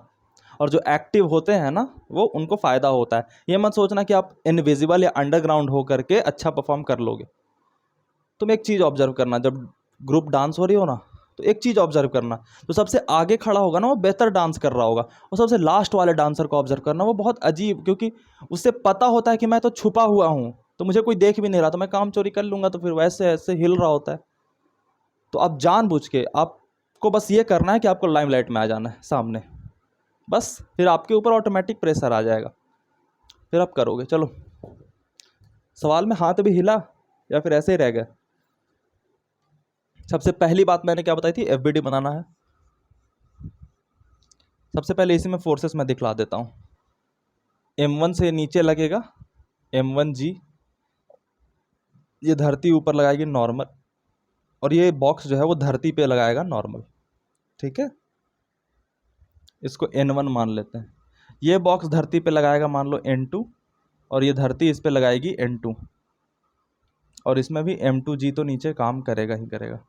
और जो एक्टिव होते हैं ना, वो उनको फ़ायदा होता है। ये मत सोचना कि आप इनविजिबल या अंडरग्राउंड हो करके अच्छा परफॉर्म कर लोगे। तुम एक चीज़ ऑब्जर्व करना, जब ग्रुप डांस हो रही हो ना, तो एक चीज़ ऑब्जर्व करना, जो सबसे आगे खड़ा होगा ना वो बेहतर डांस कर रहा होगा, और सबसे लास्ट वाले डांसर को ऑब्जर्व करना, वो बहुत अजीब, क्योंकि उससे पता होता है कि मैं तो छुपा हुआ हूँ, तो मुझे कोई देख भी नहीं रहा, तो मैं काम चोरी कर लूँगा, तो फिर वैसे ऐसे हिल रहा होता है। तो आप जानबूझ के, आपको बस ये करना है कि आपको लाइमलाइट में आ जाना है सामने, बस फिर आपके ऊपर ऑटोमेटिक प्रेशर आ जाएगा, फिर आप करोगे। चलो, सवाल में हाथ भी हिला या फिर ऐसे ही रह गए? सबसे पहली बात मैंने क्या बताई थी, FBD बनाना है। सबसे पहले इसी में फोर्सेस मैं दिखला देता हूँ। M1 से नीचे लगेगा M1G, ये धरती ऊपर लगाएगी नॉर्मल, और ये बॉक्स जो है वो धरती पे लगाएगा नॉर्मल। ठीक है, इसको N1 मान लेते हैं। ये बॉक्स धरती पे लगाएगा मान लो N2, और ये धरती इस पे लगाएगी N2, और इसमें भी M2G तो नीचे काम करेगा ही करेगा।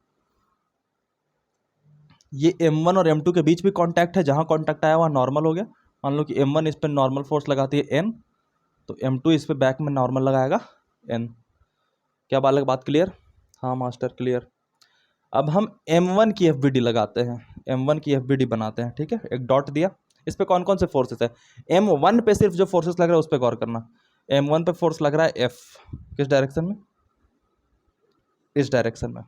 ये M1 और M2 के बीच भी कांटेक्ट है, जहाँ कांटेक्ट आया वहाँ नॉर्मल हो गया। मान लो कि M1 इस पर नॉर्मल फोर्स लगाती है N, तो M2 इस पे बैक में नॉर्मल लगाएगा N। क्या बात क्लियर? हाँ मास्टर क्लियर। अब हम M1 की FBD लगाते हैं, M1 की FBD बनाते हैं। ठीक है, एक डॉट दिया, इस पे कौन कौन से फोर्सेस है। M1 पे सिर्फ जो फोर्सेस लग रहा है उस पर गौर करना। M1 पे फोर्स लग रहा है F, किस डायरेक्शन में? इस डायरेक्शन में।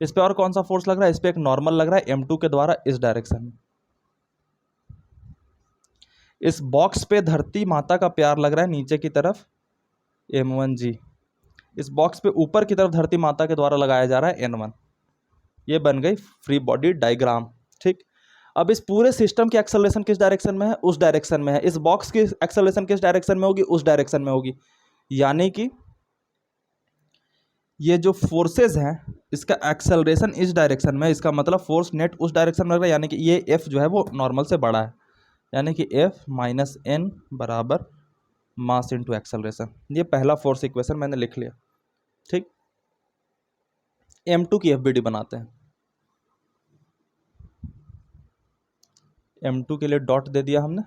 इस पे और कौन सा फोर्स लग रहा है? इस पे एक नॉर्मल लग रहा है M2 के द्वारा इस डायरेक्शन में। इस बॉक्स पे धरती माता का प्यार लग रहा है नीचे की तरफ M1G, इस बॉक्स पे ऊपर की तरफ धरती माता के द्वारा लगाया जा रहा है N1। ये बन गई फ्री बॉडी डायग्राम। ठीक, अब इस पूरे सिस्टम की एक्सेलरेशन किस डायरेक्शन में है? उस डायरेक्शन में है। इस बॉक्स की एक्सेलरेशन किस डायरेक्शन में होगी? उस डायरेक्शन में होगी। यानी कि ये जो फोर्सेज हैं इसका एक्सेलरेशन इस डायरेक्शन में, इसका मतलब फोर्स नेट उस डायरेक्शन में लग रहा है, यानी कि ये F जो है वो नॉर्मल से बड़ा है, यानी कि F माइनस N बराबर मास इंटू एक्सेलरेशन। ये पहला फोर्स इक्वेशन मैंने लिख लिया। ठीक, M2 की FBD बनाते हैं। M2 के लिए डॉट दे दिया हमने।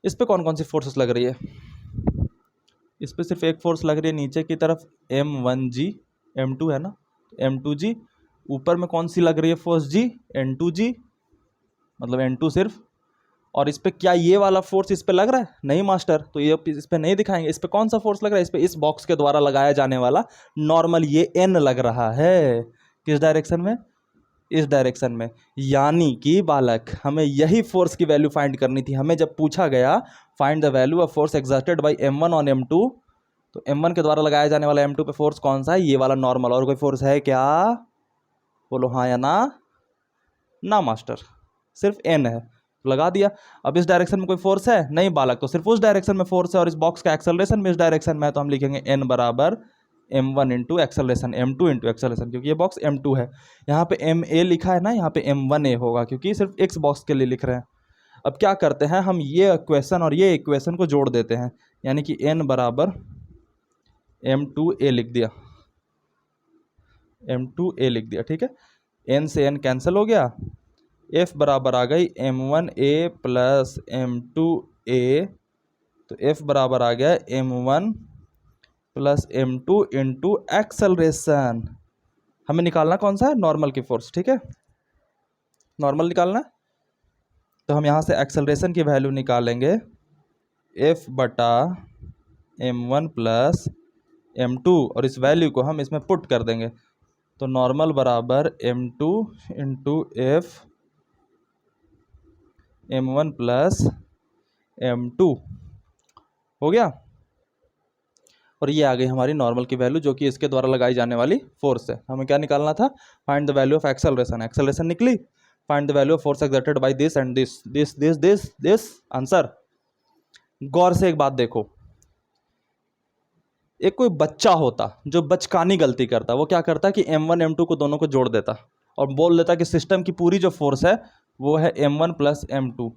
इस पे कौन कौन सी फोर्सेस लग रही है? इस पर सिर्फ एक फोर्स लग रही है नीचे की तरफ, m1g, m2 है ना, m2g। ऊपर में कौन सी लग रही है फोर्स g, n2g, मतलब n2 सिर्फ। और इस पे क्या ये वाला फोर्स इस पे लग रहा है? नहीं मास्टर, तो ये इस पे नहीं दिखाएंगे। इस पे कौन सा फोर्स लग रहा है? इस पे इस बॉक्स के द्वारा लगाया जाने वाला नॉर्मल ये n लग रहा है। किस डायरेक्शन में? इस डायरेक्शन में। यानी कि बालक हमें यही फोर्स की वैल्यू फाइंड करनी थी। हमें जब पूछा गया find the value of force exerted bye m1 on m2, तो m1 के द्वारा लगाया जाने वाला m2 पे फोर्स कौन सा है? ये वाला नॉर्मल। और कोई फोर्स है क्या? बोलो हाँ या ना। ना मास्टर, सिर्फ n है, तो लगा दिया। अब इस डायरेक्शन में कोई फोर्स है? नहीं बालक, तो सिर्फ उस डायरेक्शन में फोर्स है। और इस बॉक्स का एक्सेलरेशन भी इस डायरेक्शन में है, तो हम लिखेंगे n बराबर m1 into acceleration, m2 into acceleration, क्योंकि ये बॉक्स m2 है। यहाँ पे ma लिखा है ना, यहाँ पे m1a होगा, क्योंकि सिर्फ x बॉक्स के लिए लिख रहे हैं। अब क्या करते हैं हम, ये इक्वेशन और ये इक्वेशन को जोड़ देते हैं, यानी कि n बराबर m2a लिख दिया, m2a लिख दिया, ठीक है। n से n कैंसिल हो गया, f बराबर आ गई m1a प्लस m2a, तो f बराबर आ गया m1 plus m2 into acceleration. हमें निकालना कौन सा है? नॉर्मल की फोर्स, ठीक है, नॉर्मल निकालना है। तो हम यहाँ से एक्सेलरेशन की वैल्यू निकालेंगे f बटा m1 प्लस m2, और इस वैल्यू को हम इसमें पुट कर देंगे। तो नॉर्मल बराबर m2 into F m1 plus m2 हो गया। और ये आ गई हमारी नॉर्मल की वैल्यू, जो कि इसके द्वारा लगाई जाने वाली फोर्स है। हमें क्या निकालना था? Find the value of acceleration. Acceleration निकली। Find the value of force exerted by this end this this this this this answer. गौर से एक बात देखो, एक कोई बच्चा होता जो बचकानी गलती करता, वो क्या करता कि m1 m2 को दोनों को जोड़ देता और बोल देता कि सिस्टम की पूरी जो फोर्स है वो है m1 प्लस m2।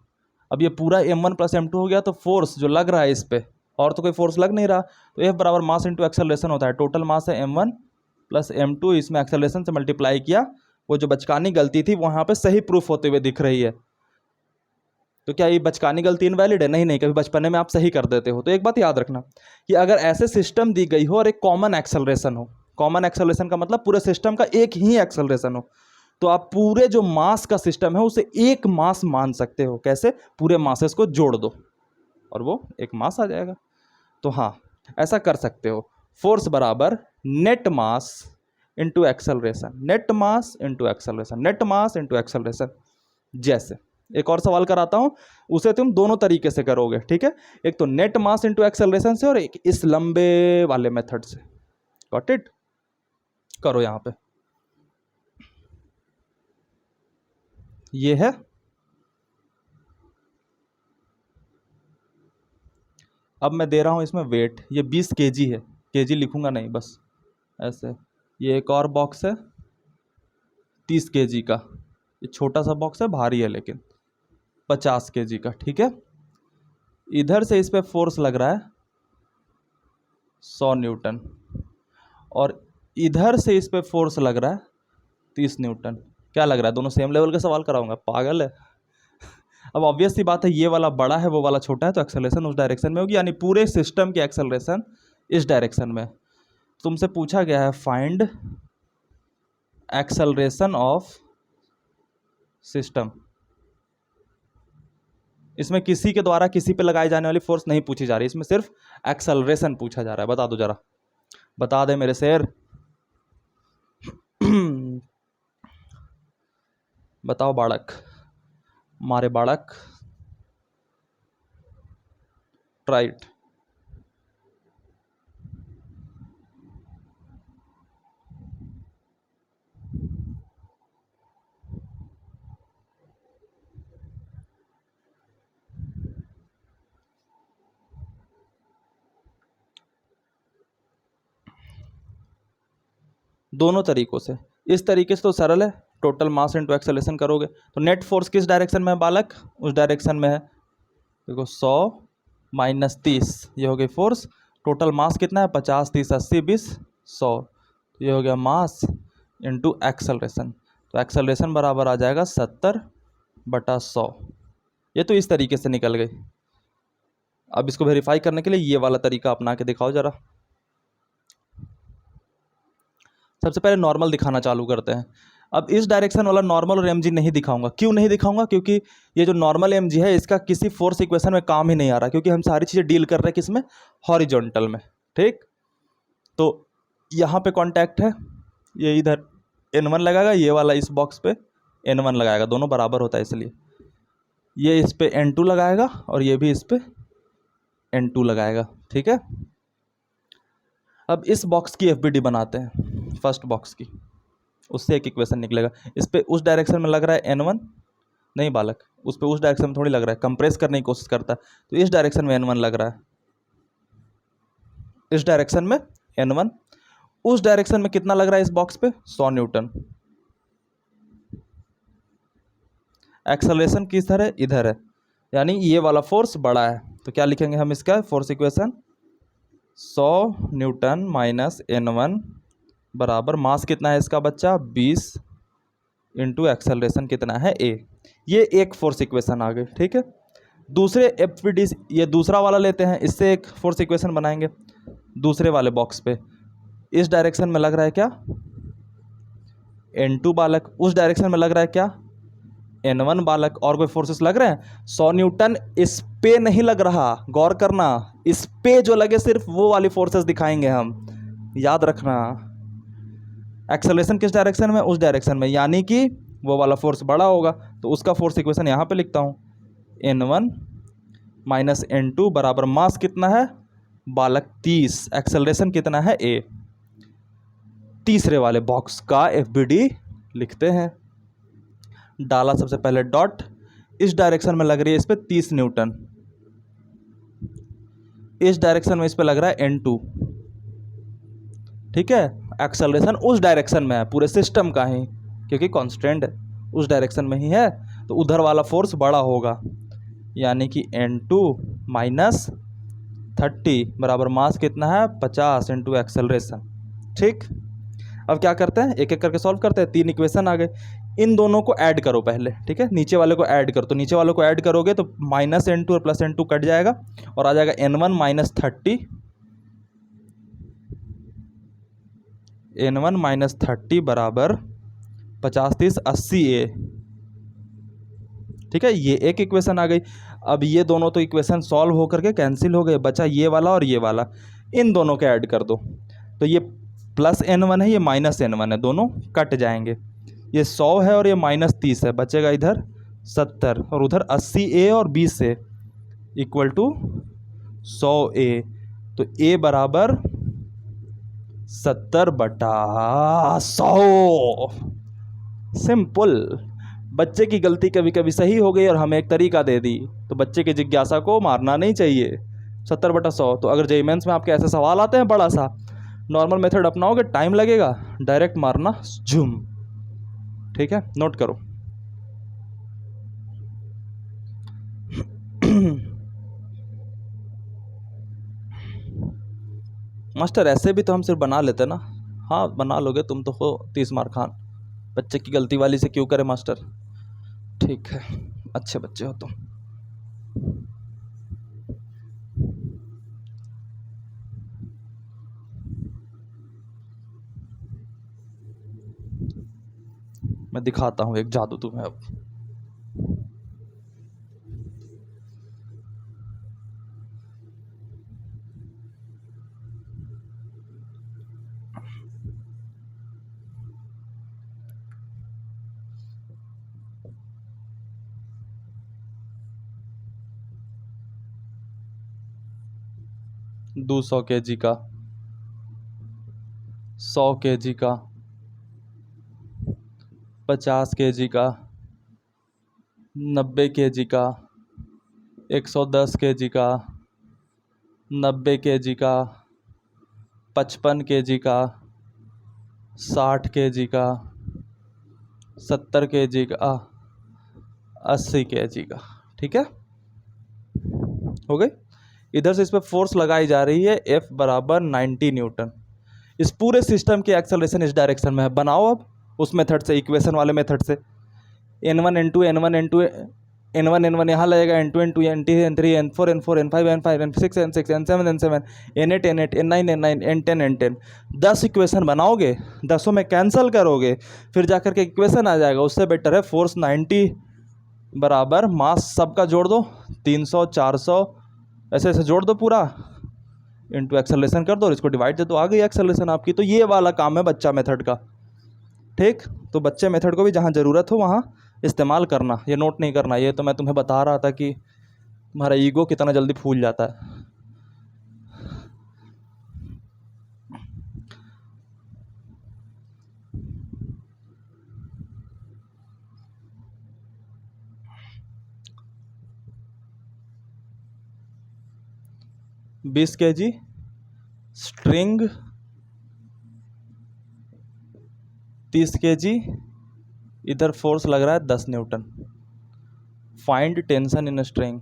अब ये पूरा m1 प्लस m2 हो गया, तो फोर्स जो लग रहा है इस पे, और तो कोई फोर्स लग नहीं रहा, तो F बराबर मास इंटू एक्सेलरेशन होता है। टोटल मास है m1 प्लस m2, इसमें एक्सेलरेशन से मल्टीप्लाई किया। वो जो बचकानी गलती थी वो यहाँ पे सही प्रूफ होते हुए दिख रही है। तो क्या ये बचकानी गलती इनवैलिड है? नहीं नहीं, कभी बचपने में आप सही कर देते हो। तो एक बात याद रखना कि अगर ऐसे सिस्टम दी गई हो और एक कॉमन एक्सेलरेशन हो, कॉमन एक्सेलरेशन का मतलब पूरे सिस्टम का एक ही एक्सेलरेशन हो, तो आप पूरे जो मास का सिस्टम है उसे एक मास मान सकते हो। कैसे? पूरे मासेस को जोड़ दो और वो एक मास आ जाएगा। तो हाँ, ऐसा कर सकते हो। फोर्स बराबर नेट मास इंटू एक्सेलरेशन, नेट मास इंटू एक्सेलरेशन, नेट मास इंटू एक्सेलरेशन। जैसे एक और सवाल कराता हूं, उसे तुम दोनों तरीके से करोगे, ठीक है। एक तो नेट मास इंटू एक्सेलरेशन से, और एक इस लंबे वाले मेथड से। Got it? करो यहां पे, ये है। अब मैं दे रहा हूं इसमें वेट, ये 20 kg है, kg लिखूंगा नहीं, बस ऐसे। ये एक और बॉक्स है 30 kg का, ये छोटा सा बॉक्स है, भारी है लेकिन 50 kg का, ठीक है। इधर से इस पे फोर्स लग रहा है 100 न्यूटन, और इधर से इस पे फोर्स लग रहा है 30 न्यूटन। क्या लग रहा है? दोनों सेम लेवल के सवाल कराऊंगा? पागल है। अब ऑब्वियस सी बात है, ये वाला बड़ा है वो वाला छोटा है, तो एक्सेलरेशन उस डायरेक्शन में होगी, यानी पूरे सिस्टम की एक्सेलरेशन इस डायरेक्शन में। तुमसे पूछा गया है फाइंड एक्सेलरेशन ऑफ सिस्टम। इसमें किसी के द्वारा किसी पे लगाई जाने वाली फोर्स नहीं पूछी जा रही, इसमें सिर्फ एक्सेलरेशन पूछा जा रहा है। बता दो जरा, बता दे मेरे शेर। बताओ बालक, मारे बालक, ट्राइट। दोनों तरीकों से, इस तरीके से तो सरल है, टोटल मास इंटू एक्सेलरेशन करोगे तो नेट फोर्स किस डायरेक्शन में है बालक? उस डायरेक्शन में है। देखो 100 माइनस 30, ये हो गई फोर्स। टोटल मास कितना है? 50 30 80 20 100, तो ये हो गया मास इंटू एक्सेलरेशन। तो एक्सेलरेशन बराबर आ जाएगा 70/100। ये तो इस तरीके से निकल गई। अब इसको वेरीफाई करने के लिए ये वाला तरीका अपना के दिखाओ जरा। सबसे पहले नॉर्मल दिखाना चालू करते हैं। अब इस डायरेक्शन वाला नॉर्मल और mg नहीं दिखाऊंगा। क्यों नहीं दिखाऊंगा? क्योंकि ये जो नॉर्मल mg है इसका किसी फोर्स इक्वेशन में काम ही नहीं आ रहा, क्योंकि हम सारी चीज़ें डील कर रहे हैं किसमें? हॉरिजॉन्टल में। ठीक, तो यहाँ पे कांटेक्ट है, ये इधर n1 लगाएगा, ये वाला इस बॉक्स पे n1 लगाएगा, दोनों बराबर होता है इसलिए। ये इस पे n2 लगाएगा और ये भी इस पे n2 लगाएगा। ठीक है, अब इस बॉक्स की FBD बनाते हैं, फर्स्ट बॉक्स की, उससे एक इक्वेशन निकलेगा। इस पे उस डायरेक्शन में लग रहा है n1, नहीं बालक, उस पे उस डायरेक्शन में थोड़ी लग रहा है, कंप्रेस करने की कोशिश करता है, तो इस डायरेक्शन में n1 लग रहा है, इस डायरेक्शन में n1, उस डायरेक्शन में कितना लग रहा है इस बॉक्स पे? 100 न्यूटन। एक्सेलरेशन किधर है? इधर है, यानी ये वाला फोर्स बड़ा है, तो क्या लिखेंगे हम इसका force equation? 100 Newton minus n1 बराबर मास कितना है इसका बच्चा? 20 इंटू एक्सेलरेशन कितना है? a। ये एक फोर्स इक्वेशन आ गई। ठीक है, दूसरे FBD, ये दूसरा वाला लेते हैं, इससे एक फोर्स इक्वेशन बनाएंगे दूसरे वाले बॉक्स पे। इस डायरेक्शन में लग रहा है क्या? n2 बालक, उस डायरेक्शन में लग रहा है क्या? n1 बालक। और कोई फोर्सेस लग रहे हैं? 100 न्यूटन इस पे नहीं लग रहा, गौर करना, इस पे जो लगे सिर्फ वो वाली फोर्सेस दिखाएंगे हम, याद रखना। एक्सेलरेशन किस डायरेक्शन में? उस डायरेक्शन में, यानी कि वो वाला फोर्स बड़ा होगा, तो उसका फोर्स इक्वेशन यहाँ पे लिखता हूँ, n1 माइनस n2 बराबर मास कितना है बालक? 30, एक्सेलरेशन कितना है? a। तीसरे वाले बॉक्स का FBD लिखते हैं। डाला सबसे पहले डॉट, इस डायरेक्शन में लग रही है इस पे 30 न्यूटन, इस डायरेक्शन में इस पे लग रहा है n2। ठीक है, एक्सेलरेशन उस डायरेक्शन में है पूरे सिस्टम का ही, क्योंकि कांस्टेंट उस डायरेक्शन में ही है, तो उधर वाला फोर्स बड़ा होगा, यानी कि n2 माइनस 30 बराबर मास कितना है? 50 इंटू एक्सेलरेशन। ठीक, अब क्या करते हैं, एक एक करके सॉल्व करते हैं। 3 इक्वेशन आ गए, इन दोनों को ऐड करो पहले। ठीक है, नीचे वाले को ऐड करो, तो नीचे वाले को ऐड करोगे तो माइनस n2 और प्लस n2 कट जाएगा और आ जाएगा n1 माइनस 30, n1 माइनस 30 बराबर 50 30 80a। ठीक है, ये एक इक्वेशन आ गई। अब ये दोनों तो इक्वेशन सॉल्व होकर के कैंसिल हो गए, बचा ये वाला और ये वाला, इन दोनों के ऐड कर दो, तो ये प्लस n1 है, ये माइनस n1 है, दोनों कट जाएंगे। ये 100 है और ये माइनस 30 है, बचेगा इधर 70 और उधर 80a और 20a इक्वल टू 100a। तो a बराबर 70/100। सिंपल। बच्चे की गलती कभी कभी सही हो गई और हमें एक तरीका दे दी, तो बच्चे की जिज्ञासा को मारना नहीं चाहिए। 70/100। तो अगर जेईई मेंस में आपके ऐसे सवाल आते हैं बड़ा सा, नॉर्मल मेथड अपनाओगे टाइम लगेगा, डायरेक्ट मारना झूम। ठीक है, नोट करो। मास्टर ऐसे भी तो हम सिर्फ बना लेते ना। हाँ बना लोगे, तुम तो हो 30 मार खान, बच्चे की गलती वाली से क्यों करे मास्टर। ठीक है, अच्छे बच्चे हो तुम। मैं दिखाता हूँ एक जादू तुम्हें अब। दो 100 kg का, 100 kg का, 50 kg का, 90 kg का, 110 kg का, 90 kg का, 55 kg का, 60 kg का, 70 kg का, 80 kg का। ठीक है, हो गई। इधर से इस पर फोर्स लगाई जा रही है F बराबर 90 न्यूटन। इस पूरे सिस्टम की एक्सेलरेशन इस डायरेक्शन में है। बनाओ अब उस मेथड से, इक्वेशन वाले मेथड से, n1 n2 n1 n2 N1 N1 यहाँ लगेगा, N2 N2 N3 N3 N4 N4 N5 N5 N6 N6 N7 N7 N8 N8 N9 N9 N10 N10। 10 equation बनाओगे, 10 में कैंसिल करोगे, फिर जाकर के इक्वेशन आ जाएगा। उससे बेटर है फोर्स 90 बराबर मास सबका जोड़ दो 300 400 ऐसे ऐसे जोड़ दो पूरा, इंटू एक्सेलरेशन कर दो और इसको डिवाइड दे दो, आ गई एक्सेलरेशन आपकी। तो ये वाला काम है बच्चा मेथड का। ठीक, तो बच्चे मेथड को भी जहाँ ज़रूरत हो वहाँ इस्तेमाल करना, ये नोट नहीं करना। ये तो मैं तुम्हें बता रहा था कि तुम्हारा ईगो कितना जल्दी फूल जाता है। बीस kg स्ट्रिंग, 30 kg, इधर फोर्स लग रहा है 10 Newton. Find tension in string.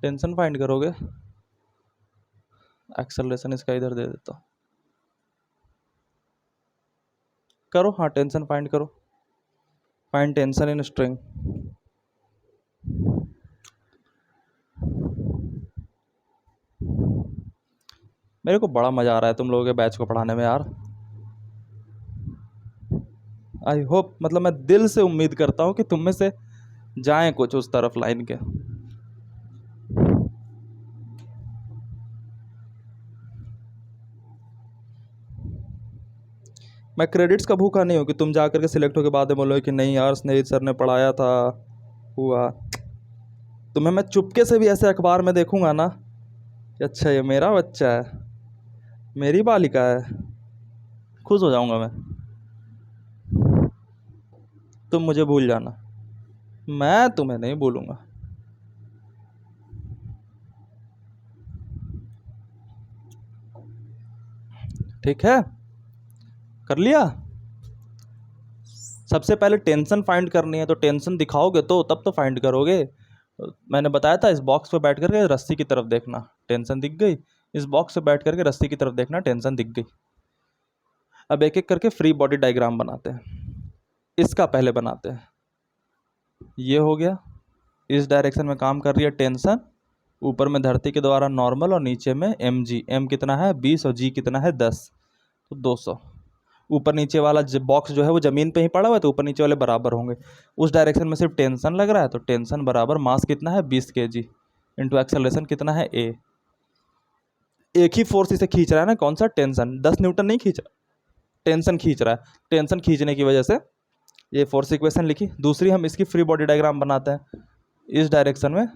Tension find करोगे, एक्सेलरेशन इसका इधर दे देता हूँ, करो। हाँ, टेंशन फाइंड करो, फाइंड टेंशन इन स्ट्रिंग। मेरे को बड़ा मज़ा आ रहा है तुम लोगों के बैच को पढ़ाने में यार। आई होप, मतलब मैं दिल से उम्मीद करता हूँ कि तुम में से जाएं कुछ उस तरफ लाइन के। मैं क्रेडिट्स का भूखा नहीं हूँ कि तुम जा करके सिलेक्ट होकर बाद में बोलो कि नहीं यार स्नेहित सर ने पढ़ाया था, हुआ। तुम्हें मैं चुपके से भी ऐसे अखबार में देखूंगा ना कि अच्छा ये मेरा बच्चा है, मेरी बालिका है, खुश हो जाऊंगा मैं। तुम मुझे भूल जाना, मैं तुम्हें नहीं भूलूंगा। ठीक है, कर लिया। सबसे पहले टेंशन फाइंड करनी है, तो टेंशन दिखाओगे तो तब तो फाइंड करोगे। मैंने बताया था इस बॉक्स पे बैठ करके रस्सी की तरफ देखना, टेंशन दिख गई। इस बॉक्स पे बैठ करके रस्सी की तरफ देखना, टेंशन दिख गई। अब एक एक करके फ्री बॉडी डायग्राम बनाते हैं। इसका पहले बनाते हैं, ये हो गया। इस डायरेक्शन में काम कर रही है टेंशन, ऊपर में धरती के द्वारा नॉर्मल और नीचे में एम जी। एम कितना है 20 और जी कितना है 10, तो 200। ऊपर नीचे वाला बॉक्स जो है वो ज़मीन पे ही पड़ा हुआ है, तो ऊपर नीचे वाले बराबर होंगे। उस डायरेक्शन में सिर्फ टेंशन लग रहा है, तो टेंशन बराबर मास कितना है 20 kg इंटू एक्सेलरेशन कितना है ए। एक ही फोर्स इसे खींच रहा है ना, कौन सा, टेंशन। 10 न्यूटन नहीं खींच रहा, टेंशन खींच रहा है। टेंशन खींचने की वजह से ये फोर्स इक्वेशन लिखी। दूसरी हम इसकी फ्री बॉडी डायग्राम बनाते हैं। इस डायरेक्शन में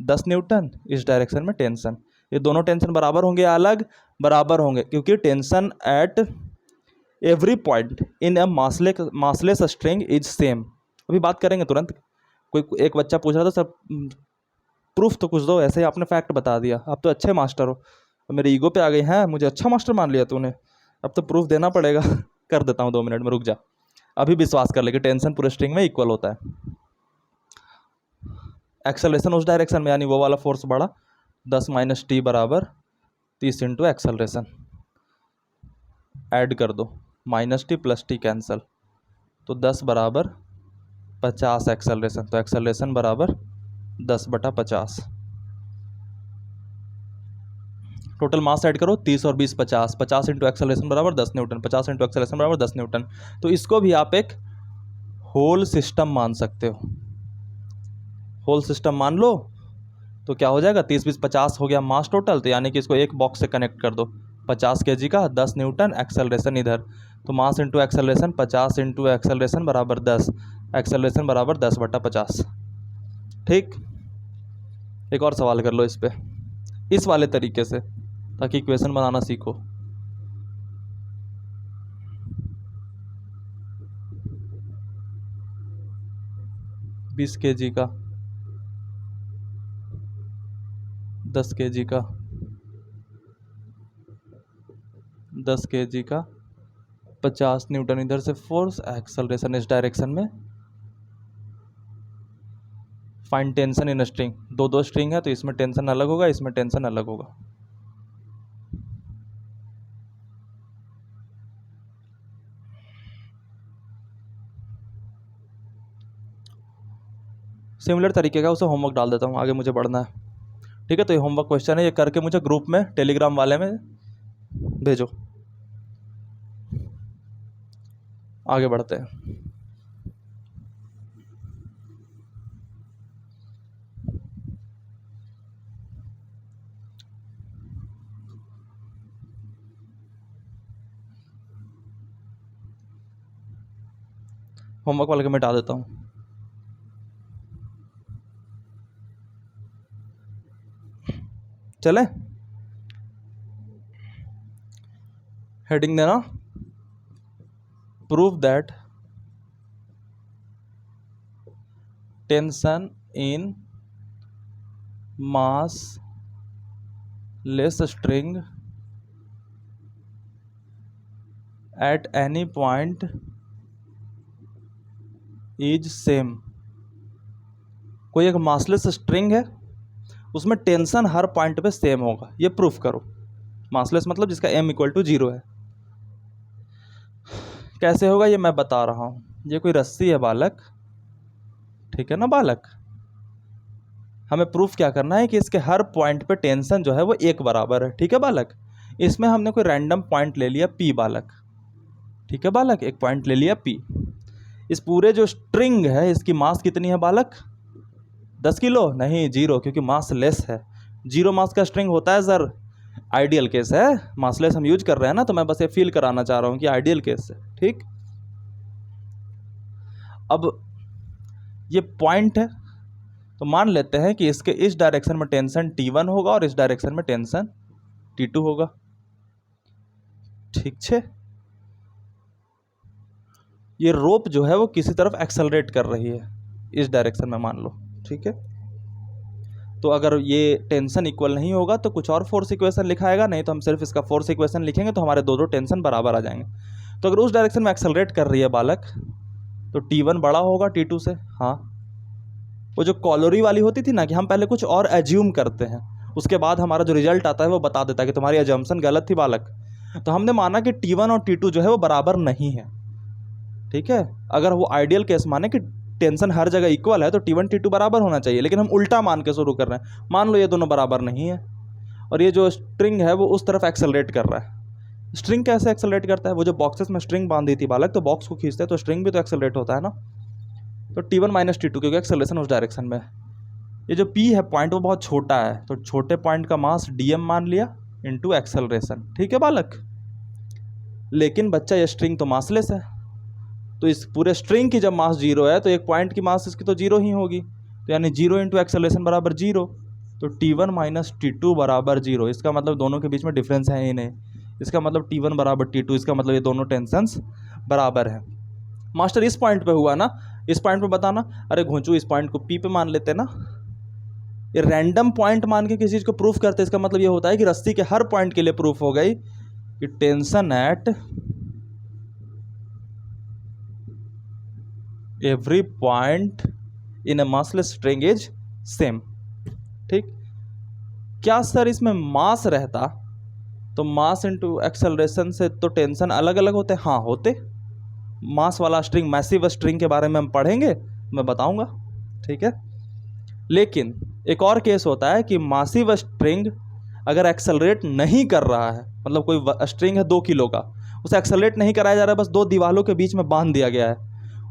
10 न्यूटन, इस डायरेक्शन में टेंशन। ये दोनों टेंशन बराबर होंगे या अलग? बराबर होंगे, क्योंकि tension at every point in a massless string is same. अभी बात करेंगे तुरंत। कोई एक बच्चा पूछ रहा था सर प्रूफ तो कुछ दो, ऐसे ही आपने फैक्ट बता दिया, आप तो अच्छे मास्टर हो। मेरे ईगो पे आ गई हैं, मुझे अच्छा मास्टर मान लिया तूने, अब तो प्रूफ देना पड़ेगा। कर देता हूँ 2 मिनट में, रुक जा। अभी विश्वास कर ले कि टेंशन पूरे स्ट्रिंग में इक्वल होता है। एक्सेलरेशन उस डायरेक्शन में, यानी वो वाला फोर्स बढ़ा, 10 - t बराबर 30 इंटू एक्सेलरेशन। ऐड कर दो, -t + t कैंसल, तो 10 बराबर 50 एक्सेलरेशन। तो एक्सेलरेशन बराबर 10/50। टोटल मास ऐड करो, 30 और 20 50। 50 इंटू एक्सेलरेशन बराबर 10 न्यूटन, 50 इंटू एक्सेलरेशन बराबर 10 न्यूटन। तो इसको भी आप एक होल सिस्टम मान सकते हो। होल सिस्टम मान लो तो क्या हो जाएगा, 30 20 50 हो गया मास टोटल। तो यानी कि इसको एक बॉक्स से कनेक्ट कर दो, 50 kg का, 10 न्यूटन, एक्सेलरेशन इधर। तो मास इंटू एक्सेलरेशन 50 इंटू एक्सेलरेशन बराबर 10, एक्सेलरेशन बराबर 10/50। ठीक, एक और सवाल कर लो इस पे, इस वाले तरीके से, ताकि इक्वेशन बनाना सीखो। बीस kg का, 10 kg का, 10 kg का, 50 न्यूटन इधर से फोर्स, एक्सेलरेशन इस डायरेक्शन में। Find tension in string. दो स्ट्रिंग है तो इसमें टेंशन अलग होगा, इसमें टेंशन अलग होगा। सिमिलर तरीके का उसे होमवर्क डाल देता हूँ, आगे मुझे बढ़ना है। ठीक है, तो ये होमवर्क क्वेश्चन है, ये करके मुझे ग्रुप में टेलीग्राम वाले में भेजो। आगे बढ़ते हैं। होमवर्क वाले को मिटा देता हूँ। चले, हेडिंग देना, prove that tension in mass less string at any point is same. कोई एक मासलेस स्ट्रिंग है, उसमें टेंशन हर पॉइंट पे सेम होगा, ये प्रूफ करो। मासलेस मतलब जिसका m इक्वल टू 0 है। कैसे होगा ये मैं बता रहा हूँ। ये कोई रस्सी है बालक, ठीक है ना बालक। हमें प्रूफ क्या करना है कि इसके हर पॉइंट पे टेंशन जो है वो एक बराबर है, ठीक है बालक। इसमें हमने कोई रैंडम पॉइंट ले लिया P बालक, ठीक है बालक, एक पॉइंट ले लिया P। इस पूरे जो स्ट्रिंग है इसकी मास कितनी है बालक? 10 किलो नहीं, 0, क्योंकि मास लेस है। 0 मास का स्ट्रिंग होता है सर, आइडियल केस है, मासलेस हम यूज कर रहे हैं ना, तो मैं बस ये फील कराना चाह रहा हूँ कि आइडियल केस है। ठीक, अब ये पॉइंट है, तो मान लेते हैं कि इसके इस डायरेक्शन में टेंशन T1 होगा और इस डायरेक्शन में टेंशन T2 होगा। ठीक छे, ये रोप जो है वो किसी तरफ एक्सेलरेट कर रही है, इस डायरेक्शन में मान लो, ठीक है। तो अगर ये टेंशन इक्वल नहीं होगा तो कुछ और फोर्स इक्वेशन लिखाएगा, नहीं तो हम सिर्फ इसका फोर्स इक्वेशन लिखेंगे, तो हमारे दो टेंशन बराबर आ जाएंगे। तो अगर उस डायरेक्शन में एक्सेलरेट कर रही है बालक, तो T1 बड़ा होगा T2 से। हाँ, वो जो कॉलोरी वाली होती थी ना, कि हम पहले कुछ और एज्यूम करते हैं, उसके बाद हमारा जो रिजल्ट आता है वो बता देता है कि तुम्हारी एजम्पशन गलत थी बालक। तो हमने माना कि T1 और T2 जो है वो बराबर नहीं है, ठीक है। अगर वो आइडियल केस माने कि टेंशन हर जगह इक्वल है, तो T1 T2 बराबर होना चाहिए, लेकिन हम उल्टा मान के शुरू कर रहे हैं। मान लो ये दोनों बराबर नहीं है, और ये जो स्ट्रिंग है वो उस तरफ एक्सेलरेट कर रहा है। स्ट्रिंग कैसे एक्सेलरेट करता है? वो जो बॉक्सेस में स्ट्रिंग बांधी थी बालक, तो बॉक्स को खींचते हैं तो स्ट्रिंग भी तो एक्सेलरेट होता है ना। तो T1 माइनस T2, क्योंकि एक्सेलरेशन उस डायरेक्शन में है। ये जो P है पॉइंट, वो बहुत छोटा है, तो छोटे पॉइंट का मास DM मान लिया इनटू एक्सेलरेशन, ठीक है बालक। लेकिन बच्चा ये स्ट्रिंग तो मासलेस है, तो इस पूरे स्ट्रिंग की जब मास 0 है तो एक पॉइंट की मास इसकी तो 0 ही होगी, तो यानी 0 इंटू एक्सेलरेशन बराबर 0। तो T1 माइनस T2 बराबर 0। इसका मतलब दोनों के बीच में डिफरेंस है ही नहीं, इसका मतलब T1 बराबर T2, इसका मतलब ये दोनों टेंशंस बराबर हैं। मास्टर इस पॉइंट पे हुआ ना, इस पॉइंट पे बताना। अरे घोंचू, इस पॉइंट को P पे मान लेते ना। ये रैंडम पॉइंट मान के किसी चीज़ को प्रूफ करते, इसका मतलब ये होता है कि रस्सी के हर पॉइंट के लिए प्रूफ हो गई कि tension at every point in A massless string is same. ठीक, क्या सर इसमें मास रहता तो मास इनटू एक्सेलरेशन से तो टेंशन अलग अलग होते? हाँ होते। मास वाला स्ट्रिंग, मैसिव स्ट्रिंग के बारे में हम पढ़ेंगे, मैं बताऊंगा, ठीक है। लेकिन एक और केस होता है कि मासिव स्ट्रिंग अगर एक्सेलरेट नहीं कर रहा है, मतलब कोई स्ट्रिंग है 2 किलो का, उसे एक्सेलरेट नहीं कराया जा रहा है, बस 2 दीवारों के बीच में बांध दिया गया है,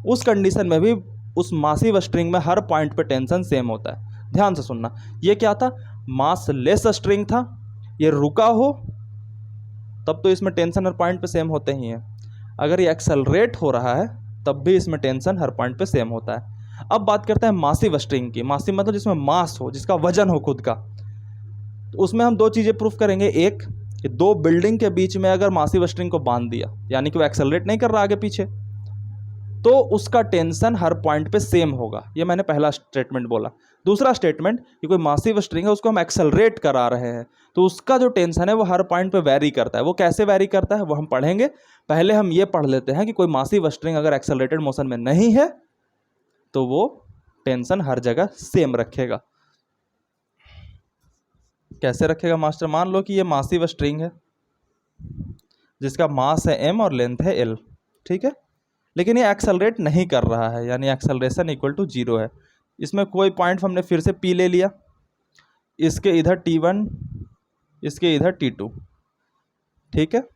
उस कंडीशन में भी उस मासिव स्ट्रिंग में हर पॉइंट पे टेंशन सेम होता है। ध्यान से सुनना, ये क्या था? मास लेस स्ट्रिंग था, ये रुका हो तब तो इसमें टेंशन हर पॉइंट पे सेम होते ही हैं। अगर ये एक्सेलरेट हो रहा है तब भी इसमें टेंशन हर पॉइंट पे सेम होता है। अब बात करते हैं मासिव स्ट्रिंग की। मासिव मतलब जिसमें मास हो, जिसका वजन हो खुद का। तो उसमें हम 2 चीज़ें प्रूफ करेंगे। एक, कि 2 बिल्डिंग के बीच में अगर मासिव स्ट्रिंग को बांध दिया, यानी कि वो एक्सेलरेट नहीं कर रहा आगे पीछे, तो उसका टेंशन हर पॉइंट पे सेम होगा। ये मैंने पहला स्टेटमेंट बोला। दूसरा स्टेटमेंट, कि कोई मासिव स्ट्रिंग है उसको हम एक्सेलरेट करा रहे हैं, तो उसका जो टेंशन है वो हर पॉइंट पे वैरी करता है। वो कैसे वैरी करता है वो हम पढ़ेंगे। पहले हम ये पढ़ लेते हैं कि कोई मासिव स्ट्रिंग अगर एक्सेलरेटेड मोशन में नहीं है तो वो टेंशन हर जगह सेम रखेगा। कैसे रखेगा मास्टर? मान लो कि ये मासिव स्ट्रिंग है जिसका मास है m और लेंथ है l, ठीक है, लेकिन ये एक्सेलरेट नहीं कर रहा है, यानी एक्सेलरेशन इक्वल टू 0 है। इसमें कोई पॉइंट हमने फिर से P ले लिया, इसके इधर T1, इसके इधर T2, ठीक है।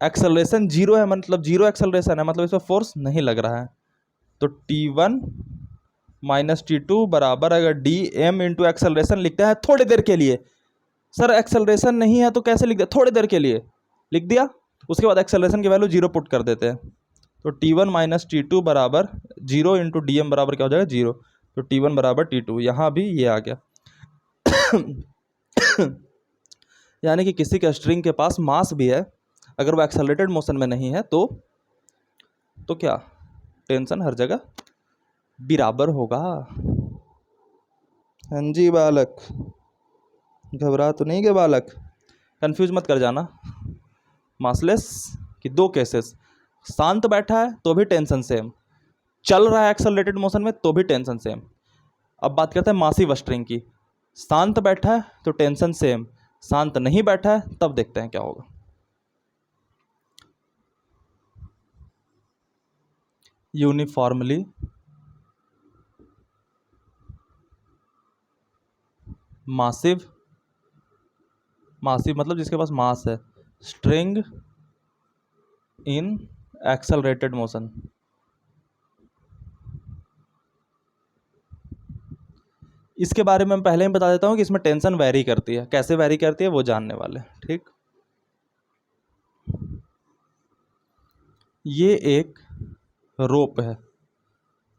एक्सेलरेशन जीरो है, मतलब जीरो एक्सेलरेशन है, मतलब इसमें फोर्स नहीं लग रहा है। तो T1 माइनस T2 बराबर, अगर डी एम इंटू एक्सेलरेशन लिखते हैं थोड़ी देर के लिए, सर एक्सेलरेशन नहीं है तो कैसे लिख दिया, थोड़ी देर के लिए लिख दिया, उसके बाद एक्सेलरेशन की वैल्यू जीरो पुट कर देते हैं। तो T1 माइनस T2 बराबर जीरो इंटू डी एम बराबर क्या हो जाएगा, जीरो। तो T1 बराबर T2, यहाँ भी ये आ गया। यानी कि किसी के स्ट्रिंग के पास मास भी है, अगर वो एक्सेलरेटेड मोशन में नहीं है तो क्या, टेंशन हर जगह बराबर होगा। हाँ जी बालक, घबरा तो नहीं गए बालक, कंफ्यूज मत कर जाना। मासलेस की दो केसेस, शांत बैठा है तो भी टेंशन सेम, चल रहा है एक्सेलरेटेड मोशन में तो भी टेंशन सेम। अब बात करते हैं मासिव स्ट्रिंग की, शांत बैठा है तो टेंशन सेम, शांत नहीं बैठा है तब देखते हैं क्या होगा। यूनिफॉर्मली मासिव, मासिव मतलब जिसके पास मास है, स्ट्रिंग इन एक्सेलरेटेड मोशन। इसके बारे में मैं पहले ही बता देता हूँ कि इसमें टेंशन वैरी करती है, कैसे वैरी करती है वो जानने वाले, ठीक। ये एक रोप है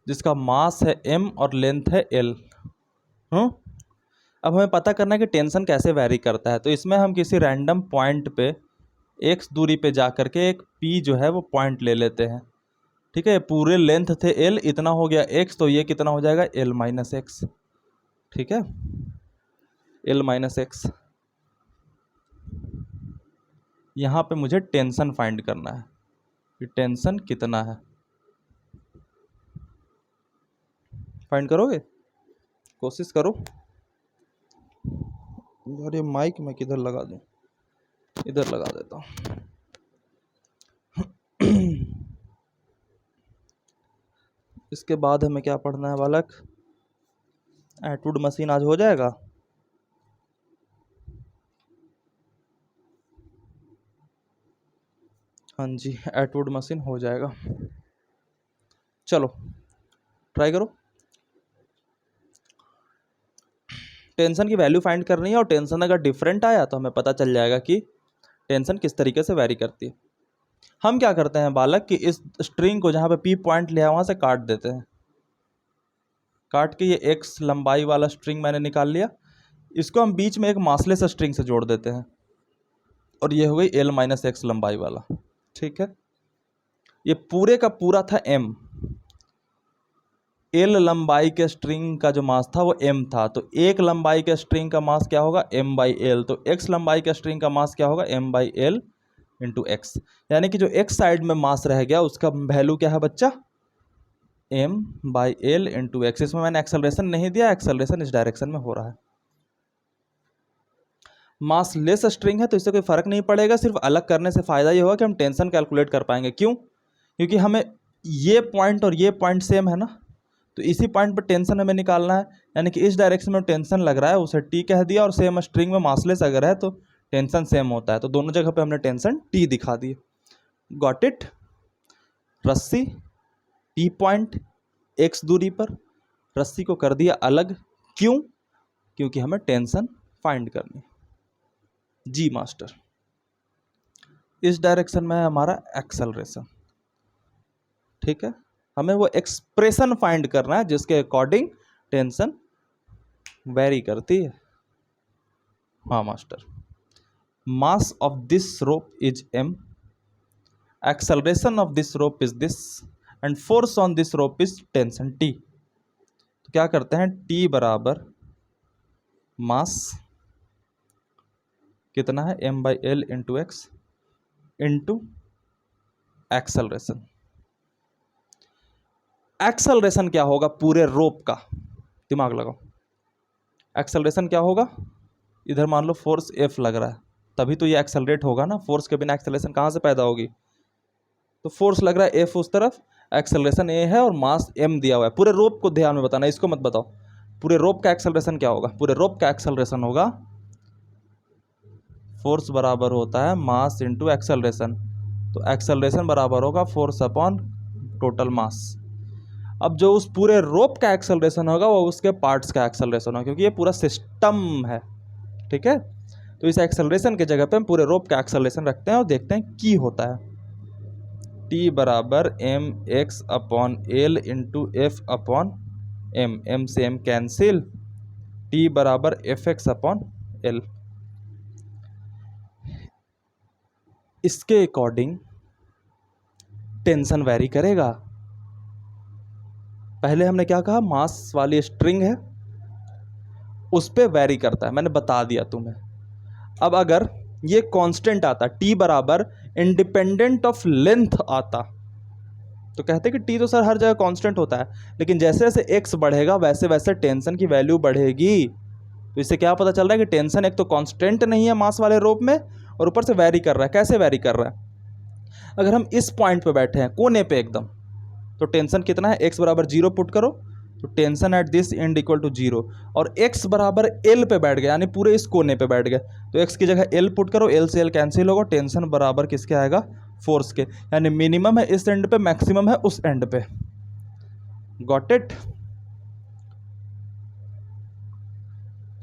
जिसका मास है m और लेंथ है l। अब हमें पता करना है कि टेंशन कैसे वैरी करता है। तो इसमें हम किसी रैंडम पॉइंट पे x दूरी पे जा करके एक p जो है वो पॉइंट ले लेते हैं, ठीक है। पूरे लेंथ थे l, इतना हो गया x, तो ये कितना हो जाएगा l माइनस एक्स, ठीक है, l माइनस एक्स। यहाँ पे मुझे टेंशन फाइंड करना है कि टेंशन कितना है। फाइंड करोगे, कोशिश करो। अरे माइक मैं किधर लगा दूं, इधर लगा देता हूँ। इसके बाद हमें क्या पढ़ना है बालक, एटवुड मशीन आज हो जाएगा। हाँ जी, एटवुड मशीन हो जाएगा, चलो ट्राई करो। टेंशन की वैल्यू फाइंड करनी है, और टेंशन अगर डिफरेंट आया तो हमें पता चल जाएगा कि टेंशन किस तरीके से वैरी करती है। हम क्या करते हैं बालक कि इस स्ट्रिंग को जहाँ पे पी पॉइंट लिया है वहाँ से काट देते हैं, काट के ये एक्स लंबाई वाला स्ट्रिंग मैंने निकाल लिया, इसको हम बीच में एक मासलेस स्ट्रिंग से जोड़ देते हैं, और ये हो गई एल माइनस एक्स लंबाई वाला, ठीक है। ये पूरे का पूरा था एम, एल लंबाई के स्ट्रिंग का जो मास था वो एम था, तो एक लंबाई के स्ट्रिंग का मास क्या होगा, एम बाई एल। तो एक्स लंबाई के स्ट्रिंग का मास क्या होगा, M by L into X. यानी कि जो एक्स साइड में मास रह गया उसका वैल्यू क्या है बच्चा, M by L into X. इसमें मैंने एक्सेलरेशन नहीं दिया, एक्सेलरेशन इस डायरेक्शन में हो रहा है। मास लेस स्ट्रिंग है तो इससे कोई फर्क नहीं पड़ेगा, सिर्फ अलग करने से फायदा ये होगा कि हम टेंशन कैलकुलेट कर पाएंगे। क्यों, क्योंकि हमें ये पॉइंट और ये पॉइंट सेम है ना, तो इसी पॉइंट पर टेंशन हमें निकालना है। यानी कि इस डायरेक्शन में टेंशन लग रहा है उसे टी कह दिया, और सेम स्ट्रिंग में मासलेस अगर है तो टेंशन सेम होता है, तो दोनों जगह पे हमने टेंशन टी दिखा दी। Got it. रस्सी पी पॉइंट एक्स दूरी पर, रस्सी को कर दिया अलग, क्यों, क्योंकि हमें टेंशन फाइंड करनी। जी मास्टर, इस डायरेक्शन में है हमारा एक्सेलरेशन, ठीक है। हमें वो एक्सप्रेशन फाइंड करना है जिसके अकॉर्डिंग टेंशन वेरी करती है। हाँ master, mass of this rope is m, acceleration of this rope is this, and force on this rope is tension t। तो क्या करते हैं, t बराबर मास कितना है, m by L into x into acceleration. Acceleration क्या होगा पूरे रोप का, दिमाग लगाओ। एक्सेलरेशन क्या होगा, इधर मान लो फोर्स F लग रहा है, तभी तो ये एक्सेलरेट होगा ना, फोर्स के बिना एक्सेलरेशन कहाँ से पैदा होगी। तो फोर्स लग रहा है एफ उस तरफ, एक्सेलरेशन ए है और मास एम दिया हुआ है। पूरे रोप को ध्यान में बताना, इसको मत बताओ। पूरे रोप का एक्सेलरेशन क्या होगा? पूरे रोप का एक्सेलरेशन होगा फोर्स बराबर होता है मास इंटू एक्सेलरेशन, तो एक्सेलरेशन बराबर होगा फोर्स अपॉन टोटल मास। अब जो उस पूरे रोप का एक्सेलरेशन होगा वो उसके पार्ट्स का एक्सेलरेशन होगा, क्योंकि ये पूरा सिस्टम है, ठीक है। तो इस एक्सेलरेशन की जगह पे हम पूरे रोप का एक्सेलरेशन रखते हैं और देखते हैं की होता है टी बराबर M X upon L into F upon M, M से एम कैंसिल, टी बराबर एफ एक्स अपॉन एल। इसके अकॉर्डिंग टेंशन वैरी करेगा। पहले हमने क्या कहा, मास वाली स्ट्रिंग है उस पर वैरी करता है, मैंने बता दिया तुम्हें। अब अगर ये कांस्टेंट आता, टी बराबर इंडिपेंडेंट ऑफ लेंथ आता, तो कहते कि टी तो सर हर जगह कांस्टेंट होता है, लेकिन जैसे जैसे एक्स बढ़ेगा वैसे वैसे टेंशन की वैल्यू बढ़ेगी। तो इससे क्या पता चल रहा है कि टेंशन एक तो कांस्टेंट नहीं है मास वाले रोप में, और ऊपर से वैरी कर रहा है। कैसे वैरी कर रहा है? अगर हम इस पॉइंट पे बैठे हैं कोने पे एकदम, तो टेंशन कितना है? एक्स बराबर 0 पुट करो तो tension at this end equal to 0, और एक्स बराबर एल पे बैठ गया, यानी पूरे इस कोने पे बैठ गए, तो एक्स की जगह एल पुट करो, एल से एल कैंसिल होगा, टेंशन बराबर किसके आएगा? फोर्स के। यानी मिनिमम है इस एंड पे, मैक्सिमम है उस एंड पे। Got it?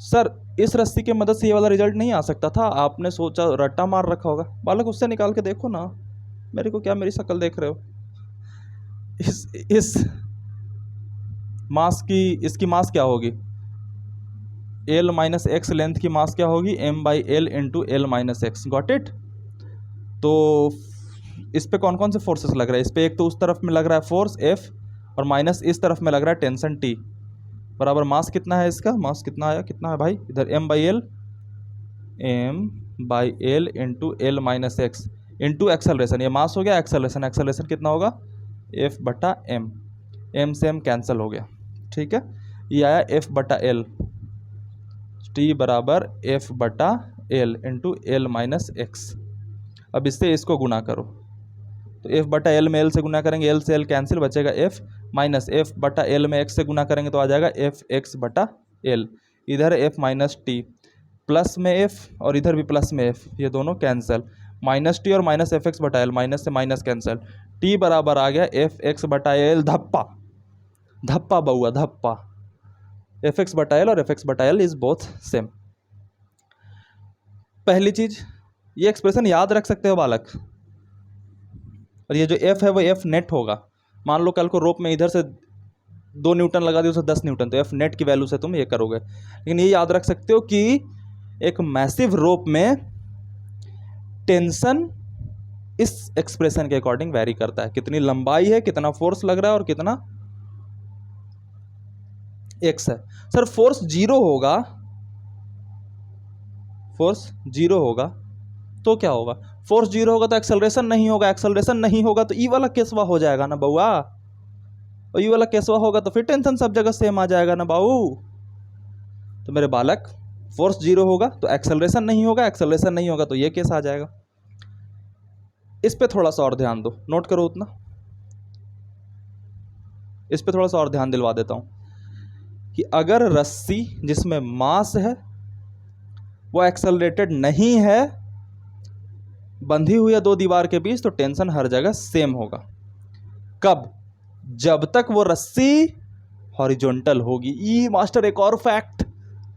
सर इस रस्सी की मदद से ये वाला रिजल्ट नहीं आ सकता था? आपने सोचा रट्टा मार रखा होगा। बालक उससे निकाल के देखो ना, मेरे को क्या मेरी शक्ल देख रहे हो? इस मास की, इसकी मास क्या होगी? एल माइनस एक्स लेंथ की मास क्या होगी? M by L into L minus X. Got it? तो इस पे कौन कौन से फोर्सेस लग रहे हैं? इस पे एक तो उस तरफ में लग रहा है फोर्स एफ, और माइनस इस तरफ में लग रहा है टेंशन टी, बराबर मास कितना है इसका? मास कितना आया? कितना है भाई? इधर M by L into L minus X into acceleration, ये मास हो गया, एक्सेलरेशन, एक्सेलरेशन कितना होगा? एफ बटा एम, एम से एम कैंसिल हो गया, ठीक है। ये आया एफ बटा एल, टी बराबर एफ बटा L into L minus x. अब इससे इसको गुना करो, तो एफ बटा एल में एल से गुना करेंगे, एल से एल कैंसिल, बचेगा एफ, माइनस एफ बटा एल में एक्स से गुना करेंगे तो आ जाएगा एफ एक्स बटा एल, इधर एफ माइनस टी, प्लस में एफ और इधर भी प्लस में एफ, ये दोनों कैंसिल, माइनस टी और माइनस एफ एक्स बटा एल, माइनस से माइनस कैंसिल, टी बराबर आ गया एफ एक्स बटा एल, धप्पा धप्पा बउआ धप्पा, एफ एक्स बटा एल और एफ एक्स बटा एल इज बोथ सेम। पहली चीज, ये एक्सप्रेशन याद रख सकते हो बालक, और ये जो एफ है वो एफ नेट होगा। मान लो कल को रोप में इधर से 2 न्यूटन लगा दिया, उसे 10 न्यूटन, तो एफ नेट की वैल्यू से तुम ये करोगे। लेकिन ये याद रख सकते हो कि एक मैसिव रोप में टेंशन इस एक्सप्रेशन के अकॉर्डिंग वेरी करता है, कितनी लंबाई है, कितना फोर्स लग रहा है और कितना एक्स है। सर फोर्स 0 होगा, फोर्स 0 होगा तो क्या होगा? फोर्स 0 होगा तो एक्सेलरेशन नहीं होगा, एक्सेलरेशन नहीं होगा तो ई वाला केसवा हो जाएगा ना बउआ, और ई वाला केसवा होगा तो फिर टेंशन सब जगह सेम आ जाएगा ना बाबू। तो मेरे बालक फोर्स 0 होगा तो एक्सेलरेशन नहीं होगा, एक्सेलरेशन नहीं होगा तो ये केस आ जाएगा। इस पे थोड़ा सा और ध्यान दो, नोट करो उतना, इस पे थोड़ा सा और ध्यान दिलवा देता हूं कि अगर रस्सी जिसमें मास है वो एक्सेलरेटेड नहीं है, बंधी हुई है 2 दीवार के बीच, तो टेंशन हर जगह सेम होगा। कब? जब तक वो रस्सी हॉरिजॉन्टल होगी। ई मास्टर एक और फैक्ट,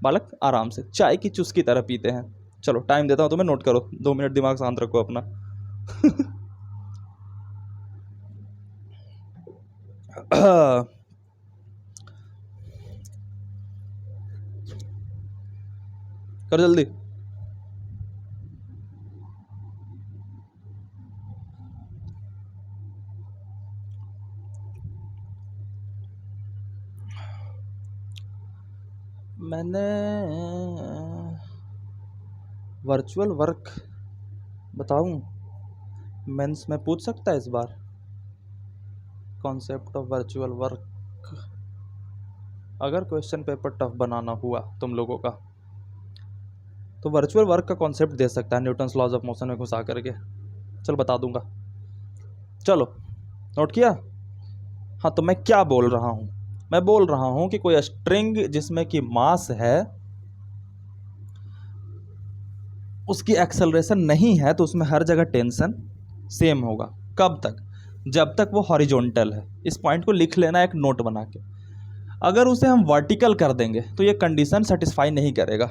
बालक आराम से चाय की चुस्की तरह पीते हैं। चलो टाइम देता हूं तुम्हें, नोट करो, 2 मिनट दिमाग शांत रखो अपना। कर जल्दी। मैंने वर्चुअल वर्क बताऊं, मेंस में पूछ सकता है इस बार कॉन्सेप्ट ऑफ वर्चुअल वर्क। अगर क्वेश्चन पेपर टफ बनाना हुआ तुम लोगों का तो वर्चुअल वर्क का कॉन्सेप्ट दे सकता है न्यूटन्स लॉज ऑफ मोशन में घुसा करके। चल बता दूंगा। चलो नोट किया। हाँ, तो मैं क्या बोल रहा हूँ, मैं बोल रहा हूँ कि कोई स्ट्रिंग जिसमें कि मास है उसकी एक्सेलरेशन नहीं है तो उसमें हर जगह टेंशन सेम होगा। कब तक? जब तक वो हॉरिजॉन्टल है। इस पॉइंट को लिख लेना एक नोट बना के। अगर उसे हम वर्टिकल कर देंगे तो ये कंडीशन सेटिस्फाई नहीं करेगा।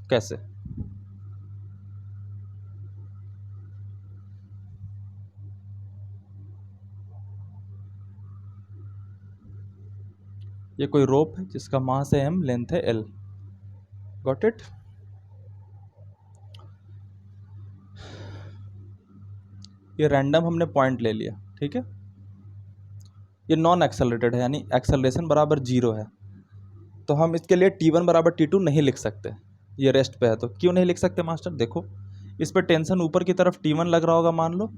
कैसे? ये कोई रोप है जिसका मास है m, लेंथ है l। Got it? ये रैंडम हमने पॉइंट ले लिया, ठीक है। ये नॉन एक्सेलरेटेड है, यानी एक्सेलरेशन बराबर 0 है, तो हम इसके लिए t1 बराबर t2 नहीं लिख सकते। ये रेस्ट पे है तो क्यों नहीं लिख सकते मास्टर? देखो, इस पर टेंशन ऊपर की तरफ t1 लग रहा होगा मान लो,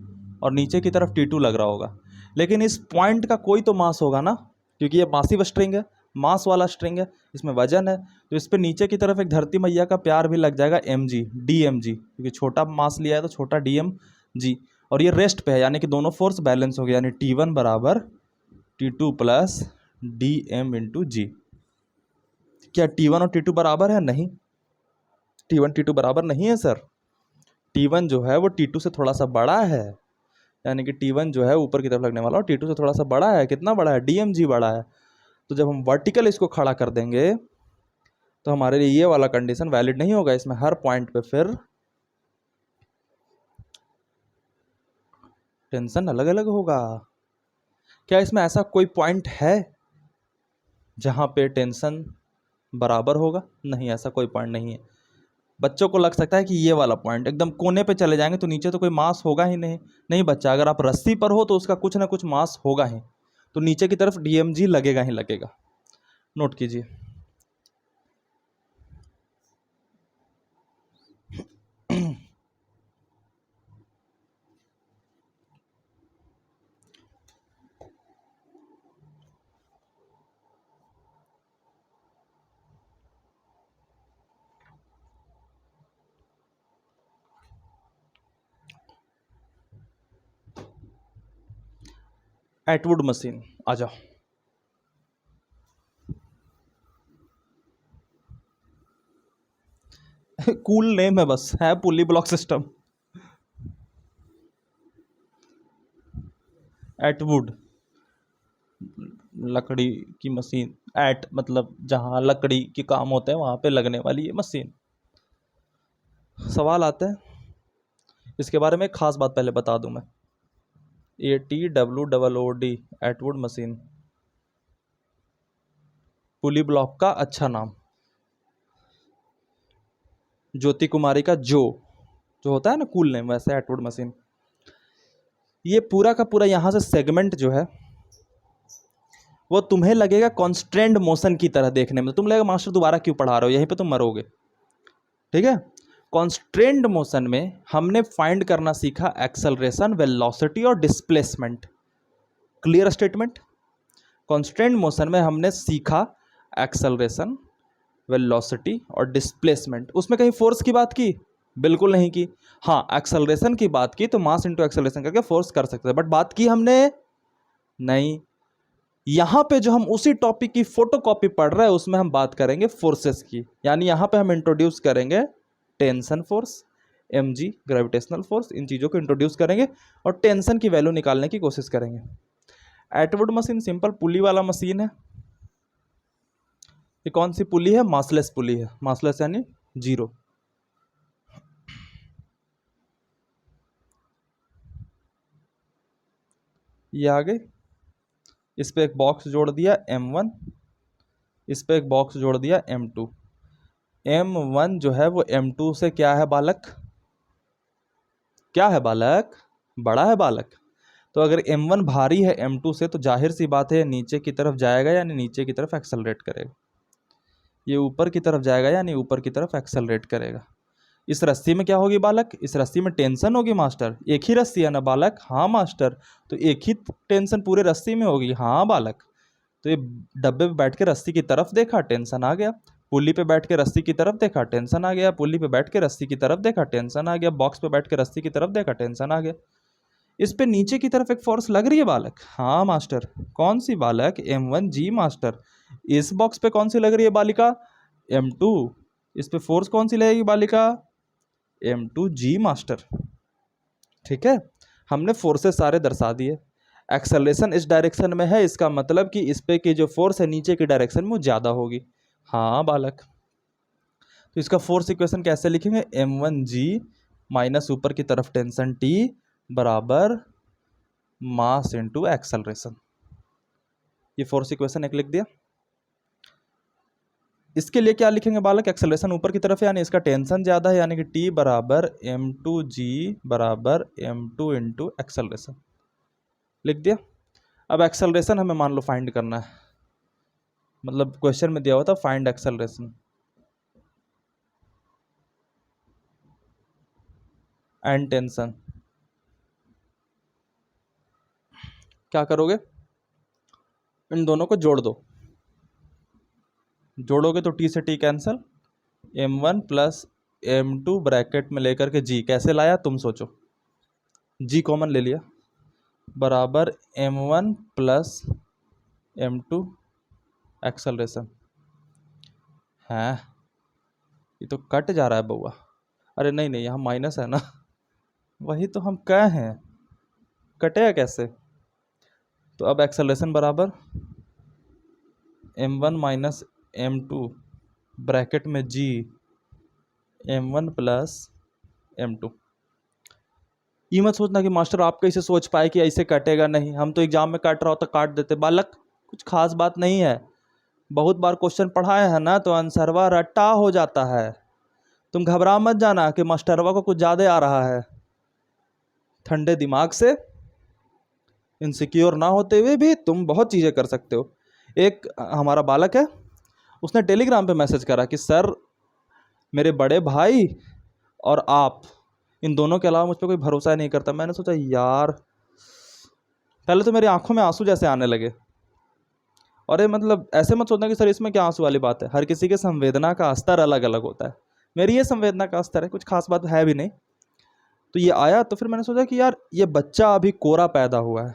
और नीचे की तरफ t2 लग रहा होगा, लेकिन इस पॉइंट का कोई तो मास होगा ना, क्योंकि ये मासिव स्ट्रिंग है, मास वाला स्ट्रिंग है, इसमें वजन है, तो इस पर नीचे की तरफ एक धरती मैया का प्यार भी लग जाएगा, mg dmg, क्योंकि छोटा मास लिया है तो छोटा dmg। और ये रेस्ट पे है, यानी कि दोनों फोर्स बैलेंस हो गया, यानी t1 बराबर t2 प्लस dm इंटू जी। क्या T1 और T2 बराबर है? नहीं, T1 T2 बराबर नहीं है सर। T1 जो है वो T2 से थोड़ा सा बड़ा है, यानी कि T1 जो है ऊपर की तरफ लगने वाला और T2 से थोड़ा सा बड़ा है। कितना बड़ा है? DMG बड़ा है। तो जब हम वर्टिकल इसको खड़ा कर देंगे तो हमारे लिए ये वाला कंडीशन वैलिड नहीं होगा। इसमें हर पॉइंट पे फिर टेंशन अलग अलग होगा। क्या इसमें ऐसा कोई पॉइंट है जहां पे टेंशन बराबर होगा? नहीं, ऐसा कोई पॉइंट नहीं है। बच्चों को लग सकता है कि ये वाला पॉइंट एकदम कोने पे चले जाएंगे तो नीचे तो कोई मास होगा ही नहीं। नहीं बच्चा, अगर आप रस्सी पर हो तो उसका कुछ ना कुछ मास होगा ही, तो नीचे की तरफ डीएमजी लगेगा ही लगेगा। नोट कीजिए। एटवुड मशीन आ जाओ। कूल नेम है बस, है पुली ब्लॉक सिस्टम। एटवुड लकड़ी की मशीन, एट मतलब जहाँ लकड़ी के काम होते हैं वहाँ पे लगने वाली ये मशीन। सवाल आते हैं, इसके बारे में एक खास बात पहले बता दूं मैं। ATWOOD एटवुड मशीन, पुली ब्लॉक का अच्छा नाम। ज्योति कुमारी का जो होता है ना कूल नेम, वैसे एटवुड मशीन। ये पूरा का पूरा यहाँ से सेगमेंट जो है वो तुम्हें लगेगा कॉन्स्ट्रेंड मोशन की तरह देखने में। तुम लगेगा मास्टर दोबारा क्यों पढ़ा रहे हो, यहीं पे तुम मरोगे। ठीक है, कॉन्स्ट्रेंड मोशन में हमने फाइंड करना सीखा एक्सेलरेशन, वेलोसिटी और displacement. Clear statement? Constrained motion में हमने सीखा एक्सेलरेशन, वेलोसिटी और डिस्प्लेसमेंट। उसमें कहीं फोर्स की बात की? बिल्कुल नहीं की। हाँ, एक्सेलरेशन की बात की तो मास इंटू एक्सेलरेशन करके फोर्स कर सकते हैं, बट बात की हमने नहीं। यहां पे जो हम उसी टॉपिक की फोटोकॉपी पढ़ रहे हैं उसमें हम बात करेंगे फोर्सेस की, यानी यहां पे हम इंट्रोड्यूस करेंगे tension force, mg gravitational force, इन चीज़ों को इंट्रोड्यूस करेंगे और टेंशन की वैल्यू निकालने की कोशिश करेंगे। एटवुड मशीन सिंपल पुली वाला मशीन है। ये कौन सी पुली है? मासलेस पुली है। मासलेस यानी जीरो। ये आ गई, इस पे एक बॉक्स जोड़ दिया m1, इस पे एक बॉक्स जोड़ दिया m2। m1 जो है वो m2 से क्या है बालक? क्या है बालक? बड़ा है बालक। तो अगर m1 भारी है m2 से तो जाहिर सी बात है नीचे की तरफ जाएगा, यानी नीचे की तरफ एक्सेलरेट करेगा। ये ऊपर की तरफ जाएगा, यानी ऊपर की तरफ एक्सेलरेट करेगा। इस रस्सी में क्या होगी बालक? इस रस्सी में टेंशन होगी मास्टर। एक ही रस्सी है ना बालक? हाँ मास्टर। तो एक ही टेंशन पूरे रस्सी में होगी? हाँ बालक। तो ये डब्बे पे बैठ के रस्सी की तरफ देखा, टेंशन आ गया। पुल्ली पे बैठ के रस्सी की तरफ देखा, टेंशन आ गया, पुल्ली पे बैठ के रस्सी की तरफ देखा, टेंशन आ गया, बॉक्स पे बैठ के रस्सी की तरफ देखा, टेंशन आ गया। इस पे नीचे की तरफ एक फोर्स लग रही है बालक। हाँ मास्टर। कौन सी बालक? M1G master. इस बॉक्स पे कौन सी लग रही है बालिका? M2। इस पे फोर्स कौन सी लगेगी बालिका? M2G master. ठीक है, हमने फोर्सेस सारे दर्शा दिए। एक्सेलरेशन इस डायरेक्शन में है, इसका मतलब कि इस पे की जो फोर्स है नीचे की डायरेक्शन में वो ज़्यादा होगी। हाँ बालक। तो इसका फोर्स इक्वेशन कैसे लिखेंगे? M1G माइनस ऊपर की तरफ टेंशन T बराबर मास इनटू एक्सेलरेशन। ये फोर्स इक्वेशन एक लिख दिया। इसके लिए क्या लिखेंगे बालक? एक्सेलरेशन ऊपर की तरफ है यानी इसका टेंशन ज़्यादा है, यानी कि T बराबर M2G बराबर M2 इंटू एक्सेलरेशन लिख दिया। अब एक्सेलरेशन हमें मान लो फाइंड करना है, मतलब क्वेश्चन में दिया हुआ था फाइंड एक्सेलरेशन एंड टेंशन। क्या करोगे? इन दोनों को जोड़ दो। जोड़ोगे तो T से T cancel, M1 plus M2 bracket में लेकर के G कैसे लाया तुम सोचो। G कॉमन ले लिया बराबर M1 प्लस M2 एक्सेलरेशन। है ये तो कट जा रहा है बउआ। अरे नहीं नहीं, यहाँ माइनस है ना। वही तो हम कहे हैं, कटेगा कैसे? तो अब एक्सेलरेशन बराबर M1 माइनस M2 ब्रैकेट में G M1 प्लस M2। ये मत सोचना कि मास्टर आप कैसे सोच पाए कि ऐसे कटेगा, नहीं, हम तो एग्जाम में काट रहा होता काट देते बालक। कुछ खास बात नहीं है, बहुत बार क्वेश्चन पढ़ाए हैं ना तो आंसरवा रट्टा हो जाता है। तुम घबरा मत जाना कि मास्टरवा को कुछ ज़्यादा आ रहा है। ठंडे दिमाग से, इनसिक्योर ना होते हुए भी तुम बहुत चीज़ें कर सकते हो। एक हमारा बालक है, उसने टेलीग्राम पे मैसेज करा कि सर मेरे बड़े भाई और आप इन दोनों के अलावा मुझ पर कोई भरोसा नहीं करता। मैंने सोचा यार, पहले तो मेरी आंखों में आंसू जैसे आने लगे। और ये मतलब ऐसे मत सोचना कि सर इसमें क्या आंसू वाली बात है, हर किसी के संवेदना का स्तर अलग अलग होता है। मेरी ये संवेदना का स्तर है, कुछ खास बात है भी नहीं। तो ये आया तो फिर मैंने सोचा कि यार ये बच्चा अभी कोरा पैदा हुआ है,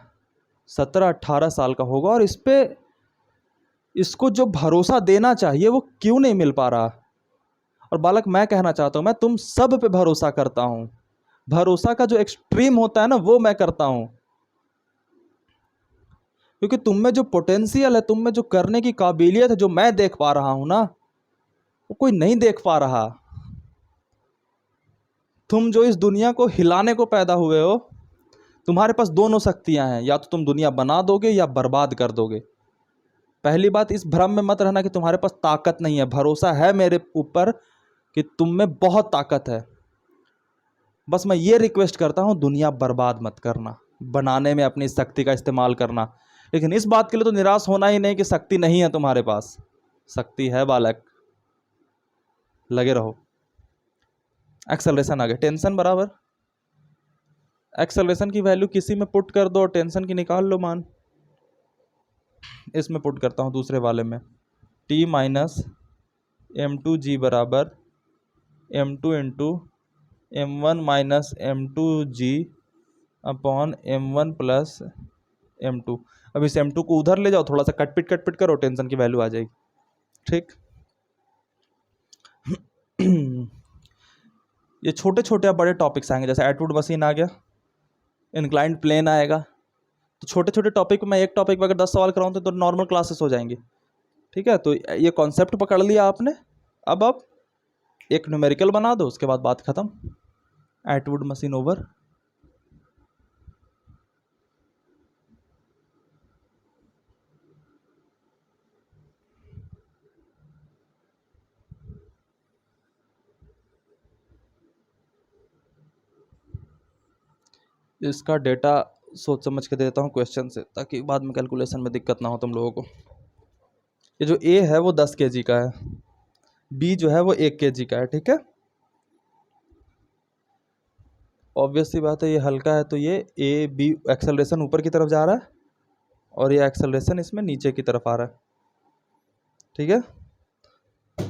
17-18 साल का होगा, और इस पे इसको जो भरोसा देना चाहिए वो क्यों नहीं मिल पा रहा। और बालक मैं कहना चाहता हूँ, मैं तुम सब पे भरोसा करता हूँ, भरोसा का जो एक्सट्रीम होता है ना वो मैं करता हूँ, क्योंकि तुम में जो पोटेंशियल है, तुम में जो करने की काबिलियत है, जो मैं देख पा रहा हूँ ना वो कोई नहीं देख पा रहा। तुम जो इस दुनिया को हिलाने को पैदा हुए हो, तुम्हारे पास दोनों शक्तियां हैं, या तो तुम दुनिया बना दोगे या बर्बाद कर दोगे। पहली बात, इस भ्रम में मत रहना कि तुम्हारे पास ताकत नहीं है। भरोसा है मेरे ऊपर कि तुम में बहुत ताकत है। बस मैं ये रिक्वेस्ट करता हूँ, दुनिया बर्बाद मत करना, बनाने में अपनी शक्ति का इस्तेमाल करना। लेकिन इस बात के लिए तो निराश होना ही नहीं कि शक्ति नहीं है तुम्हारे पास। शक्ति है बालक, लगे रहो। एक्सेलरेशन आ गया, टेंशन बराबर एक्सेलरेशन की वैल्यू किसी में पुट कर दो और टेंशन की निकाल लो मान। इसमें पुट करता हूँ दूसरे वाले में, T माइनस M2G बराबर M2 into M1 minus M2G upon M1 plus M2। अब इस M2 को उधर ले जाओ, थोड़ा सा कट पिट करो, टेंशन की वैल्यू आ जाएगी। ठीक। ये छोटे छोटे अब बड़े टॉपिक्स आएंगे, जैसे एटवुड मशीन आ गया, इंक्लाइंड प्लेन आएगा। तो छोटे छोटे टॉपिक में एक टॉपिक पर अगर 10 सवाल कराऊँ तो नॉर्मल क्लासेस हो जाएंगी। ठीक है, तो ये कॉन्सेप्ट पकड़ लिया आपने। अब आप एक न्यूमेरिकल बना दो, उसके बाद बात खत्म। Atwood machine hour. इसका डेटा सोच समझ के देता हूँ क्वेश्चन से, ताकि बाद में कैलकुलेशन में दिक्कत ना हो तुम लोगों को। ये जो A है वो 10 kg का है, B जो है वो 1 kg का है। ठीक है, ऑब्वियस सी बात है, ये हल्का है तो ये A B एक्सेलरेशन ऊपर की तरफ जा रहा है और ये एक्सेलरेशन इसमें नीचे की तरफ आ रहा है। ठीक है,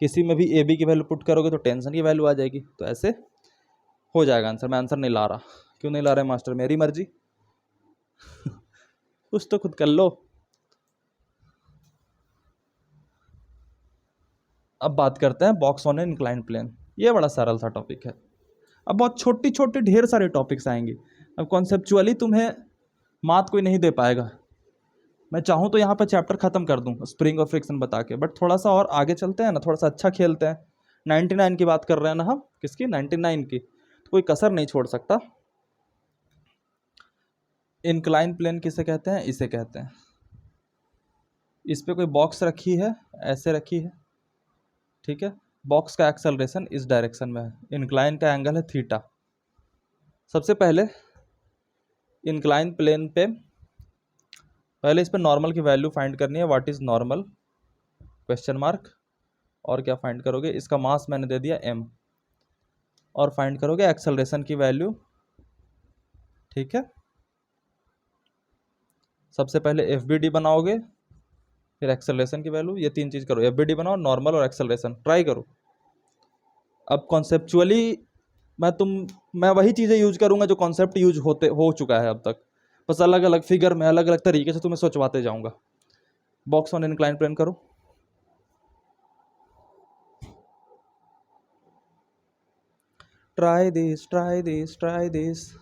किसी में भी ए बी की वैल्यू पुट करोगे तो टेंशन की वैल्यू आ जाएगी। तो ऐसे हो जाएगा आंसर। मैं आंसर नहीं ला रहा। क्यों नहीं ला रहे मास्टर? मेरी मर्जी। कुछ तो खुद कर लो। अब बात करते हैं box on an inclined plane. ये बड़ा सरल सा टॉपिक है। अब बहुत छोटी छोटी ढेर सारे टॉपिक्स आएंगे। अब कॉन्सेप्चुअली तुम्हें मात कोई नहीं दे पाएगा। मैं चाहूँ तो यहाँ पर चैप्टर खत्म कर दूँ स्प्रिंग और फ्रिक्शन बता के, बट थोड़ा सा और आगे चलते हैं ना, थोड़ा सा अच्छा खेलते हैं। 99 की बात कर रहे हैं ना हम, किसकी? 99 की। तो कोई कसर नहीं छोड़ सकता। इंक्लाइन प्लेन किसे कहते हैं? इसे कहते हैं। इस पे कोई बॉक्स रखी है, ऐसे रखी है, ठीक है। बॉक्स का एक्सेलरेशन इस डायरेक्शन में है, इंक्लाइन का एंगल है थीटा। सबसे पहले इंक्लाइन प्लेन पे पहले इस पे नॉर्मल की वैल्यू फाइंड करनी है। What is normal? Question mark. और क्या फाइंड करोगे? इसका मास मैंने दे दिया m, और फाइंड करोगे एक्सेलरेशन की वैल्यू, ठीक है। सबसे पहले एफ बी डी बनाओगे, फिर एक्सेलरेशन की वैल्यू, ये तीन चीज करो। एफ बी डी बनाओ, नॉर्मल और एक्सेलरेशन, ट्राई करो। अब कॉन्सेप्चुअली मैं वही चीजें यूज करूंगा जो कॉन्सेप्ट यूज हो चुका है अब तक, बस अलग अलग फिगर में अलग अलग तरीके से तुम्हें सोचवाते जाऊंगा। बॉक्स ऑन इंक्लाइन प्लेन करो। Try this, try this, try this.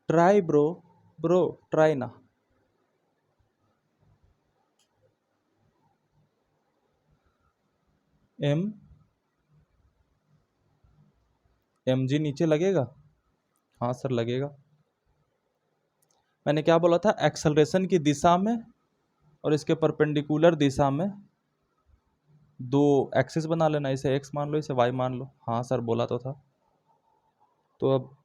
Try bro, bro try ना। एम जी नीचे लगेगा? हाँ सर लगेगा। मैंने क्या बोला था? एक्सेलरेशन की दिशा में और इसके परपेंडिकुलर दिशा में दो एक्सिस बना लेना। इसे एक्स मान लो, इसे वाई मान लो। हाँ सर बोला तो था। तो अब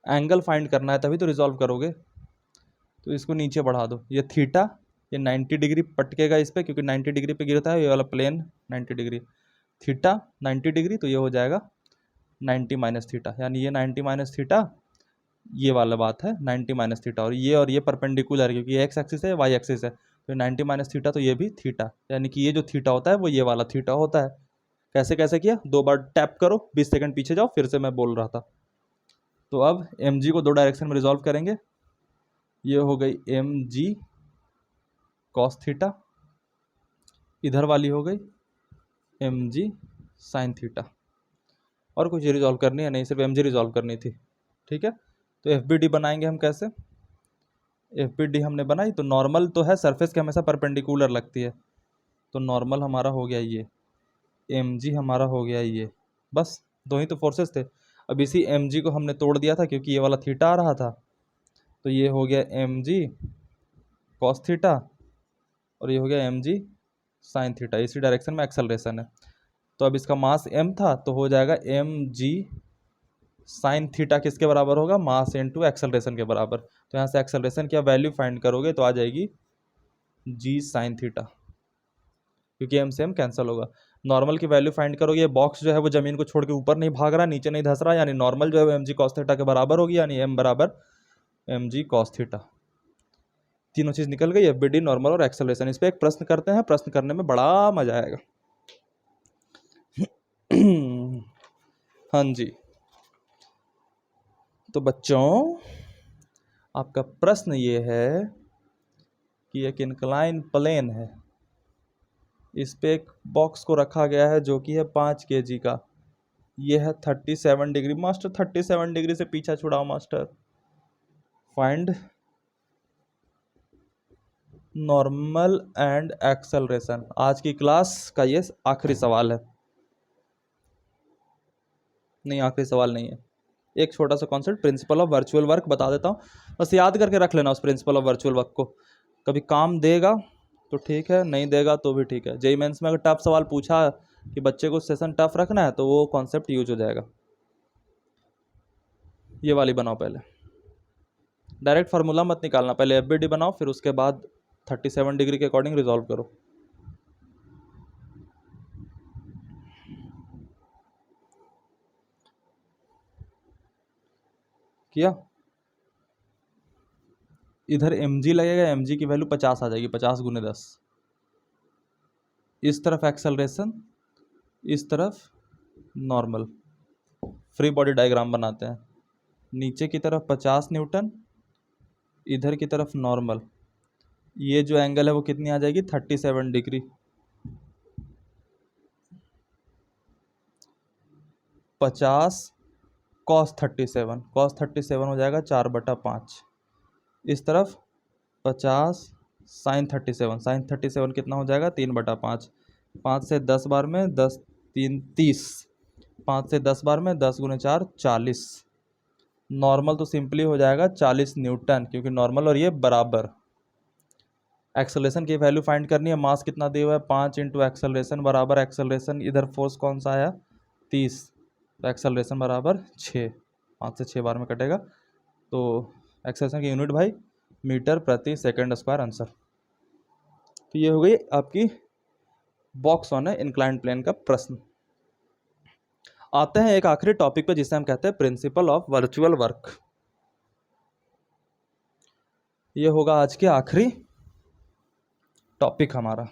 एंगल फाइंड करना है, तभी तो रिजॉल्व करोगे। तो इसको नीचे बढ़ा दो, ये थीटा, ये 90 डिग्री पटकेगा इस पे, क्योंकि 90 डिग्री पे गिरता है ये वाला प्लेन। 90 डिग्री थीटा, 90 डिग्री, तो ये हो जाएगा 90 माइनस थीटा, यानी ये 90 माइनस थीटा, ये वाला बात है 90 माइनस थीटा। और ये परपेंडिकुलर है, क्योंकि ये एक्स एक्सिस है, वाई एक्सिस है, तो 90 माइनस थीटा, तो ये भी थीटा, यानी कि ये जो थीटा होता है वो ये वाला थीटा होता है। कैसे कैसे किया? दो बार टैप करो, 20 सेकंड पीछे जाओ, फिर से मैं बोल रहा था। तो अब एम जी को दो डायरेक्शन में रिजॉल्व करेंगे। ये हो गई एम जी कॉस थीटा, इधर वाली हो गई एम जी साइन थीटा। और कुछ रिजॉल्व करनी है नहीं, सिर्फ एम जी रिजॉल्व करनी थी, ठीक है। तो एफ बी डी बनाएंगे हम कैसे? एफ बी डी हमने बनाई, तो नॉर्मल तो है, सरफेस के हमेशा परपेंडिकुलर लगती है, तो नॉर्मल हमारा हो गया ये, एम जी हमारा हो गया ये, बस दो ही तो फोर्सेस थे। अब इसी एम जी को हमने तोड़ दिया था, क्योंकि ये वाला थीटा आ रहा था, तो ये हो गया एम जी कॉस थीटा, और ये हो गया एम जी साइन थीटा। इसी डायरेक्शन में एक्सेलरेशन है। तो अब इसका मास m था, तो हो जाएगा एम जी साइन थीटा किसके बराबर होगा? मास इनटू एक्सेलरेशन के बराबर। तो यहाँ से एक्सेलरेशन की वैल्यू फाइंड करोगे तो आ जाएगी जी साइन थीटा, क्योंकि m से m कैंसिल होगा। नॉर्मल की वैल्यू फाइंड करोगे, ये बॉक्स जो है वो जमीन को छोड़ के ऊपर नहीं भाग रहा, नीचे नहीं धस रहा, यानी नॉर्मल जो है वो एम जी कॉस थीटा के बराबर होगी, यानी m बराबर एम जी कॉस थीटा। तीनों चीज निकल गई, एफ बी डी, नॉर्मल और एक्सेलरेशन। इस पर एक प्रश्न करते हैं, प्रश्न करने में बड़ा मजा आएगा। हाँ जी, तो बच्चों आपका प्रश्न ये है कि एक इंक्लाइन प्लेन है, इस पे एक बॉक्स को रखा गया है जो कि है 5 kg का। ये है 37 डिग्री। मास्टर 37 डिग्री से पीछा छुड़ाओ master. Find normal and acceleration. आज की क्लास का ये आखिरी सवाल है। नहीं, आखिरी सवाल नहीं है। एक छोटा सा concept, principle of virtual work बता देता हूँ, बस याद करके रख लेना उस प्रिंसिपल ऑफ वर्चुअल वर्क को। कभी काम देगा तो ठीक है, नहीं देगा तो भी ठीक है। जेईई मेंस में अगर टफ सवाल पूछा कि बच्चे को सेशन टफ रखना है, तो वो कॉन्सेप्ट यूज हो जाएगा। ये वाली बनाओ पहले, डायरेक्ट फार्मूला मत निकालना, पहले एफ बी डी बनाओ, फिर उसके बाद 37 डिग्री के अकॉर्डिंग रिजॉल्व करो। किया, इधर mg लगेगा, mg की वैल्यू 50 आ जाएगी, 50 गुने 10। इस तरफ एक्सेलरेशन, इस तरफ नॉर्मल। फ्री बॉडी डायग्राम बनाते हैं। नीचे की तरफ 50 न्यूटन, इधर की तरफ नॉर्मल। ये जो एंगल है वो कितनी आ जाएगी, 37 डिग्री। 50 cos 37, cos 37 हो जाएगा 4/5। इस तरफ 50 sin 37, sin 37 कितना हो जाएगा, 3/5। 5 से 10 बार में 10 3 30, 5 से 10 बार में 10 गुने 4 40। नॉर्मल तो सिंपली हो जाएगा 40 न्यूटन, क्योंकि नॉर्मल और ये बराबर। एक्सेलरेशन की वैल्यू फाइंड करनी है। मास कितना दिया हुआ है, 5 इंटू एक्सेलरेशन बराबर एक्सेलरेशन, इधर फोर्स कौन सा आया, 30, तो एक्सेलरेशन बराबर 6। 5 से 6 बार में कटेगा, तो एक्सेलरेशन की यूनिट भाई मीटर प्रति सेकंड स्क्वायर आंसर। तो ये हो गई आपकी बॉक्स ऑन है इंक्लाइंड प्लेन का प्रश्न। आते हैं एक आखिरी टॉपिक पे, जिसे हम कहते हैं प्रिंसिपल ऑफ वर्चुअल वर्क। ये होगा आज के आखिरी टॉपिक हमारा।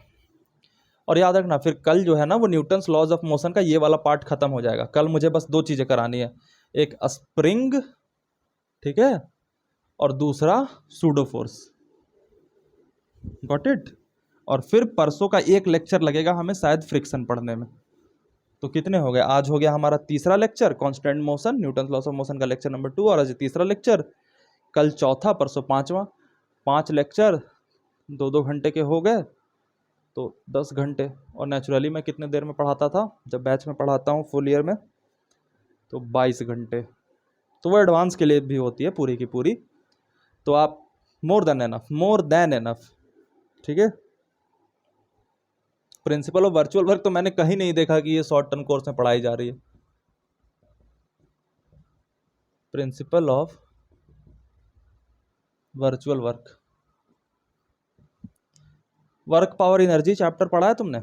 और याद रखना फिर कल जो है ना वो न्यूटन्स लॉज ऑफ मोशन का ये वाला पार्ट खत्म हो जाएगा। कल मुझे बस 2 चीजें करानी है, एक स्प्रिंग, ठीक है, और दूसरा सूडो फोर्स। Got it. और फिर परसों का एक लेक्चर लगेगा हमें शायद फ्रिक्शन पढ़ने में। तो कितने हो गए, आज हो गया हमारा तीसरा lecture constant motion, Newton's loss of motion का लेक्चर नंबर 2, और आज तीसरा लेक्चर, कल चौथा, परसों पांचवा। 5 लेक्चर 2-2 घंटे के हो गए, तो 10 घंटे। और नेचुरली मैं कितने देर में पढ़ाता था, जब बैच में पढ़ाता हूँ फुल ईयर में, तो 22 घंटे। तो वो एडवांस के लिए भी होती है पूरी की पूरी। तो आप मोर देन एनफ, ठीक है। प्रिंसिपल ऑफ वर्चुअल वर्क तो मैंने कहीं नहीं देखा कि ये शॉर्ट टर्म कोर्स में पढ़ाई जा रही है। Principle of virtual work, work power energy chapter पढ़ा है तुमने,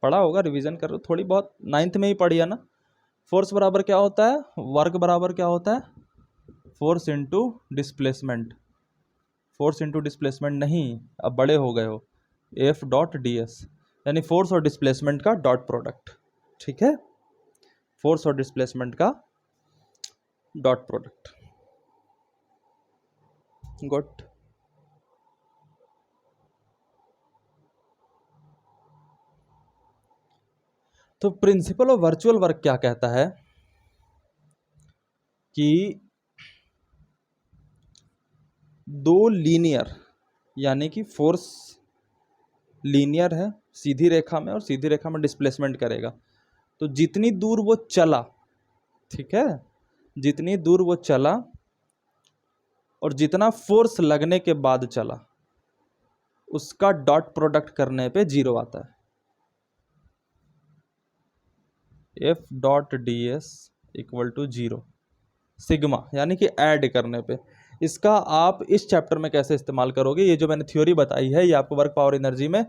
पढ़ा होगा, रिवीजन कर रहे हो थोड़ी बहुत, 9th में ही पढ़ी है ना। फोर्स बराबर क्या होता है, वर्क बराबर क्या होता है, force into displacement. Force into displacement नहीं, अब बड़े हो गए हो, एफ डॉट डी एस, यानी फोर्स और डिस्प्लेसमेंट का डॉट प्रोडक्ट, ठीक है, फोर्स और डिस्प्लेसमेंट का डॉट प्रोडक्ट। गुड। तो प्रिंसिपल ऑफ वर्चुअल वर्क क्या कहता है कि 2 लीनियर, यानी कि फोर्स लीनियर है सीधी रेखा में, और सीधी रेखा में डिस्प्लेसमेंट करेगा, तो जितनी दूर वो चला, ठीक है, जितनी दूर वो चला और जितना फोर्स लगने के बाद चला, उसका डॉट प्रोडक्ट करने पे 0 आता है। F dot D S equal to 0 sigma, यानी कि ऐड करने पे। इसका आप इस चैप्टर में कैसे इस्तेमाल करोगे, ये जो मैंने थ्योरी बताई है ये आपको वर्क पावर एनर्जी में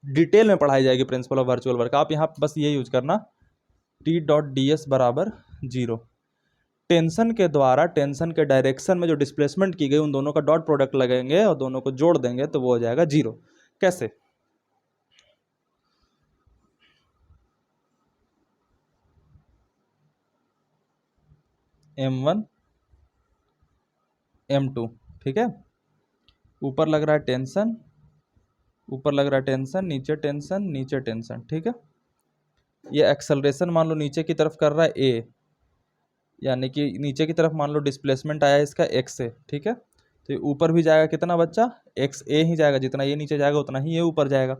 डिटेल में पढ़ाई जाएगी, प्रिंसिपल ऑफ वर्चुअल वर्क। आप यहाँ बस ये यूज करना, टी डॉट डी एस बराबर 0। टेंशन के द्वारा टेंशन के डायरेक्शन में जो डिस्प्लेसमेंट की गई उन दोनों का डॉट प्रोडक्ट लगेंगे और दोनों को जोड़ देंगे तो वो हो जाएगा 0। कैसे, m1 m2, ठीक है, ऊपर लग रहा है टेंशन, ऊपर लग रहा है टेंशन, नीचे टेंशन, नीचे टेंशन, ठीक है। ये एक्सेलरेशन मान लो नीचे की तरफ कर रहा है a, यानी कि नीचे की तरफ मान लो डिस्प्लेसमेंट आया इसका x से, ठीक है, तो ये ऊपर भी जाएगा कितना बच्चा, x a ही जाएगा, जितना ये नीचे जाएगा उतना ही ये ऊपर जाएगा।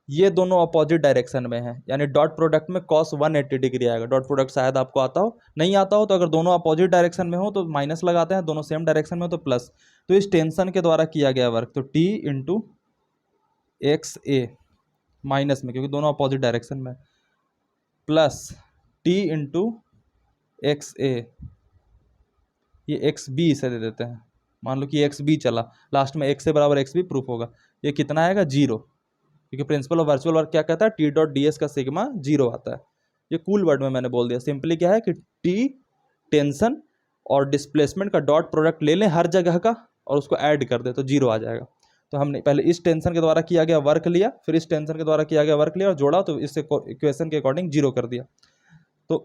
ये दोनों अपोजिट डायरेक्शन में है, यानी डॉट प्रोडक्ट में cos 180 डिग्री आएगा। डॉट प्रोडक्ट शायद आपको आता हो, नहीं आता हो तो अगर दोनों अपोजिट डायरेक्शन में हो तो माइनस लगाते हैं, दोनों सेम डायरेक्शन में हो तो प्लस। तो इस टेंशन के द्वारा किया गया वर्क, तो t इंटू एक्स ए माइनस में, क्योंकि दोनों अपोजिट डायरेक्शन में, प्लस t इंटू एक्स ए, ये एक्स बी इसे दे देते हैं, मान लो कि एक्स बी चला, लास्ट में एक्स से बराबर एक्स बी प्रूफ होगा, ये कितना आएगा 0, क्योंकि प्रिंसिपल ऑफ वर्चुअल वर्क क्या कहता है, टी डॉट डी एस का सिग्मा 0 आता है। ये कूल वर्ड में मैंने बोल दिया। सिंपली क्या है कि टी टेंशन और डिस्प्लेसमेंट का डॉट प्रोडक्ट ले लें हर जगह का और उसको ऐड कर दें तो 0 आ जाएगा। तो हमने पहले इस टेंशन के द्वारा किया गया वर्क लिया, फिर इस टेंशन के द्वारा किया गया वर्क लिया और जोड़ा, तो इस इक्वेशन के अकॉर्डिंग 0 कर दिया। तो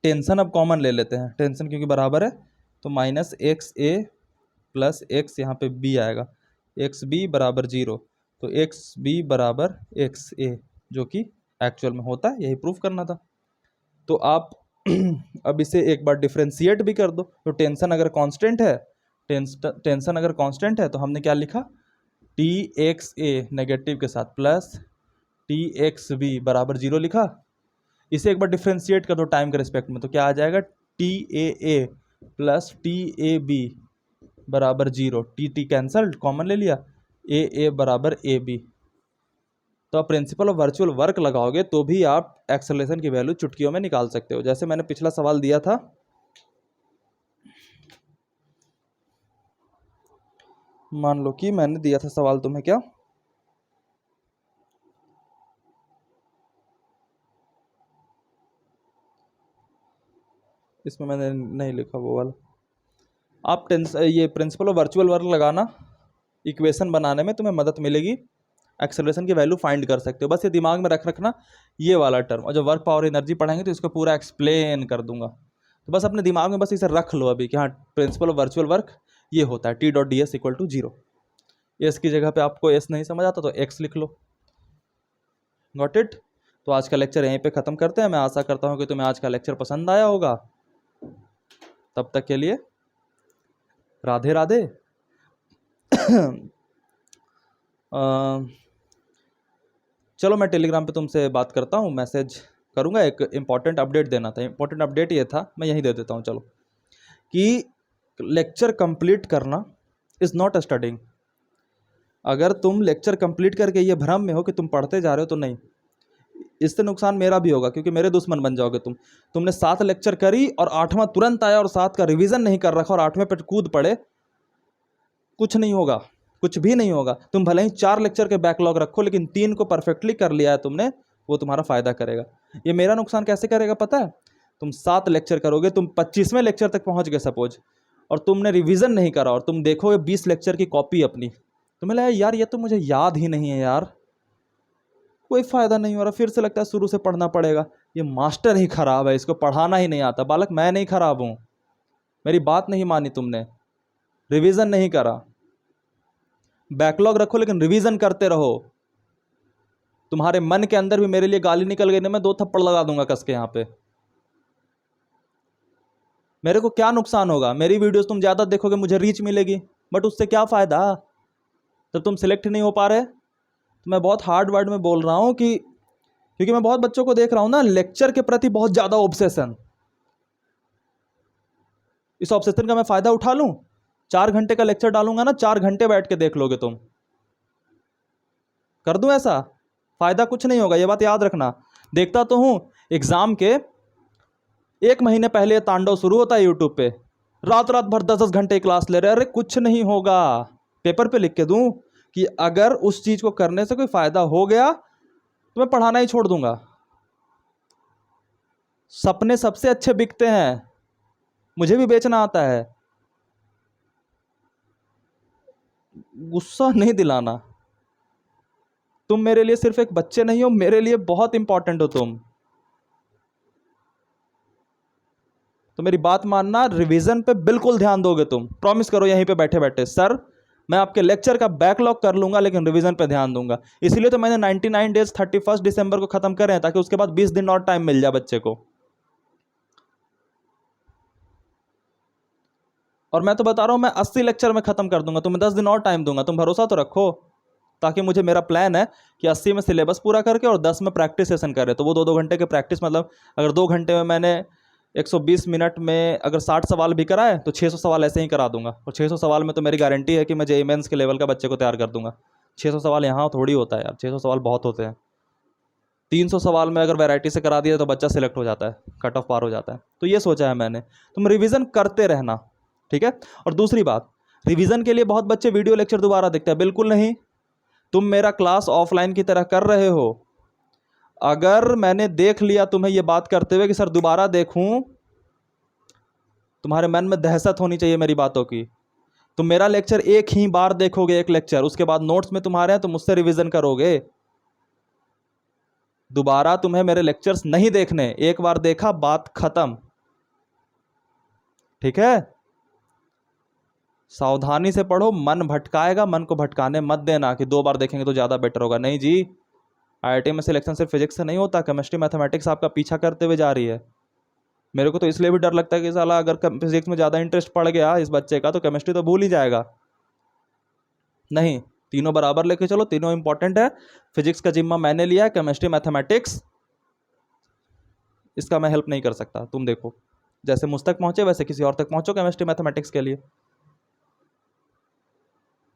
टेंशन अब कॉमन ले लेते हैं, टेंशन क्योंकि बराबर है तो माइनस एक्स ए प्लस एक्स यहाँ पे बी आएगा, एक्स बी बराबर 0, तो एक्स बी बराबर एक्स ए जो कि एक्चुअल में होता है, यही प्रूफ करना था। तो आप अब इसे एक बार डिफ्रेंशिएट भी कर दो, तो टेंशन अगर कांस्टेंट है, टेंशन अगर कांस्टेंट है तो हमने क्या लिखा, टी एक्स ए नेगेटिव के साथ प्लस टी एक्स बी बराबर 0 लिखा। इसे एक बार डिफ्रेंशिएट कर दो टाइम के रिस्पेक्ट में, तो क्या आ जाएगा, T A plus T A B बराबर 0, टी कैंसल्ड कॉमन ले लिया, ए बराबर ए बी। तो आप प्रिंसिपल ऑफ वर्चुअल वर्क लगाओगे तो भी आप एक्सेलरेशन की वैल्यू चुटकियों में निकाल सकते हो। जैसे मैंने पिछला सवाल दिया था, मान लो कि मैंने दिया था सवाल तुम्हें क्या, इसमें मैंने नहीं लिखा वो वाला। आप ये प्रिंसिपल ऑफ वर्चुअल वर्क लगाना, इक्वेशन बनाने में तुम्हें मदद मिलेगी, एक्सेलरेशन की वैल्यू फाइंड कर सकते हो। बस ये दिमाग में रखना ये वाला टर्म, और जब वर्क पावर एनर्जी पढ़ाएंगे तो इसको पूरा एक्सप्लेन कर दूंगा। तो बस अपने दिमाग में बस इसे रख लो अभी कि हाँ प्रिंसिपल ऑफ वर्चुअल वर्क ये होता है, T dot D S equal to 0। S की जगह पे आपको एस नहीं समझ आता तो एक्स लिख लो। Got it. तो आज का लेक्चर यहीं पे ख़त्म करते हैं। मैं आशा करता हूँ कि तुम्हें आज का लेक्चर पसंद आया होगा। तब तक के लिए राधे राधे। चलो मैं टेलीग्राम पे तुमसे बात करता हूँ, मैसेज करूँगा। एक इम्पॉर्टेंट अपडेट देना था, इम्पॉर्टेंट अपडेट ये था, मैं यहीं दे देता हूँ चलो, कि लेक्चर कंप्लीट करना इज़ नॉट स्टडिंग। अगर तुम लेक्चर कंप्लीट करके ये भ्रम में हो कि तुम पढ़ते जा रहे हो तो नहीं, इससे नुकसान मेरा भी होगा क्योंकि मेरे दुश्मन बन जाओगे तुम। तुमने 7 लेक्चर करी और 8वां तुरंत आया और 7 का रिवीजन नहीं कर रखा और 8वें पे कूद पड़े, कुछ नहीं होगा, कुछ भी नहीं होगा। तुम भले ही 4 लेक्चर के बैकलॉग रखो लेकिन 3 को परफेक्टली कर लिया है तुमने, वो तुम्हारा फायदा करेगा। ये मेरा नुकसान कैसे करेगा पता है? तुम 7 लेक्चर करोगे, तुम 25वें लेक्चर तक पहुंच गए सपोज, और तुमने रिवीजन नहीं करा और तुम देखोगे 20 लेक्चर की कॉपी अपनी, तुम्हें लगा यार ये तो मुझे याद ही नहीं है यार, कोई फायदा नहीं हो रहा, फिर से लगता है शुरू से पढ़ना पड़ेगा। ये मास्टर ही खराब है, इसको पढ़ाना ही नहीं आता। बालक मैं नहीं खराब हूं, मेरी बात नहीं मानी तुमने, रिवीजन नहीं करा। बैकलॉग रखो लेकिन रिवीजन करते रहो। तुम्हारे मन के अंदर भी मेरे लिए गाली निकल गई ना, मैं 2 थप्पड़ लगा दूंगा कस के यहां पे। मेरे को क्या नुकसान होगा? मेरी वीडियोस तुम ज्यादा देखोगे, मुझे रीच मिलेगी, बट उससे क्या फायदा जब तुम सिलेक्ट नहीं हो पा रहे? तो मैं बहुत हार्ड वर्ड में बोल रहा हूं कि क्योंकि मैं बहुत बच्चों को देख रहा हूं ना, लेक्चर के प्रति बहुत ज्यादा ऑब्सेशन। इस ऑब्सेशन का मैं फायदा उठा लूं? 4 घंटे का लेक्चर डालूंगा ना, 4 घंटे बैठ के देख लोगे तुम। कर दूं ऐसा? फायदा कुछ नहीं होगा, ये बात याद रखना। देखता तो हूं एग्जाम के 1 महीने पहले ये तांडव शुरू होता है यूट्यूब पे, रात रात भर 10-10 घंटे क्लास ले रहे। अरे कुछ नहीं होगा। पेपर पे लिख के दूं कि अगर उस चीज को करने से कोई फायदा हो गया तो मैं पढ़ाना ही छोड़ दूंगा। सपने सबसे अच्छे बिकते हैं, मुझे भी बेचना आता है। गुस्सा नहीं दिलाना। तुम मेरे लिए सिर्फ एक बच्चे नहीं हो, मेरे लिए बहुत इंपॉर्टेंट हो तुम। तो मेरी बात मानना, रिवीजन पे बिल्कुल ध्यान दोगे तुम। प्रॉमिस करो यहीं पे बैठे बैठे, सर मैं आपके लेक्चर का बैकलॉग कर लूंगा लेकिन रिवीजन पे ध्यान दूंगा। इसीलिए तो मैंने 99 डेज 31 दिसंबर को खत्म करे हैं, ताकि उसके बाद 20 दिन और टाइम मिल जाए बच्चे को। और मैं तो बता रहा हूं मैं 80 लेक्चर में खत्म कर दूंगा, तुम्हें 10 दिन और टाइम दूंगा। तुम भरोसा तो रखो, ताकि मुझे, मेरा प्लान है कि 80 में सिलेबस पूरा करके और 10 में प्रैक्टिस सेशन करे। तो वो 2-2 घंटे के प्रैक्टिस, मतलब अगर 2 घंटे में मैंने 120 मिनट में अगर 60 सवाल भी कराए तो 600 सवाल ऐसे ही करा दूंगा। और 600 सवाल में तो मेरी गारंटी है कि मैं जेईई मेंस के लेवल का बच्चे को तैयार कर दूंगा। 600 सवाल यहाँ थोड़ी होता है यार, 600 सवाल बहुत होते हैं। 300 सवाल में अगर वैरायटी से करा दिया तो बच्चा सिलेक्ट हो जाता है, कट ऑफ पार हो जाता है। तो ये सोचा है मैंने, तुम रिविज़न करते रहना, ठीक है। और दूसरी बात, रिवीजन के लिए बहुत बच्चे वीडियो लेक्चर दोबारा देखते हैं, बिल्कुल नहीं। तुम मेरा क्लास ऑफलाइन की तरह कर रहे हो। अगर मैंने देख लिया तुम्हें ये बात करते हुए कि सर दोबारा देखूं, तुम्हारे मन में दहशत होनी चाहिए मेरी बातों की। तुम मेरा लेक्चर एक ही बार देखोगे, एक लेक्चर, उसके बाद नोट्स में तुम्हारे हैं, तुम मुझसे रिवीजन करोगे। दोबारा तुम्हें मेरे लेक्चर्स नहीं देखने, एक बार देखा बात खत्म। ठीक है, सावधानी से पढ़ो, मन भटकाएगा, मन को भटकाने मत देना कि 2 बार देखेंगे तो ज़्यादा बेटर होगा। नहीं जी, आईआईटी में सिलेक्शन सिर्फ फिजिक्स से नहीं होता, केमिस्ट्री मैथमेटिक्स आपका पीछा करते हुए जा रही है। मेरे को तो इसलिए भी डर लगता है कि साला अगर फिजिक्स में ज़्यादा इंटरेस्ट पड़ गया इस बच्चे का तो केमिस्ट्री तो भूल ही जाएगा। नहीं, तीनों बराबर लेके चलो, तीनों इंपॉर्टेंट है। फिजिक्स का जिम्मा मैंने लिया है, केमिस्ट्री मैथमेटिक्स इसका मैं हेल्प नहीं कर सकता। तुम देखो, जैसे मुझ तक पहुंचे वैसे किसी और तक पहुंचो केमिस्ट्री मैथमेटिक्स के लिए।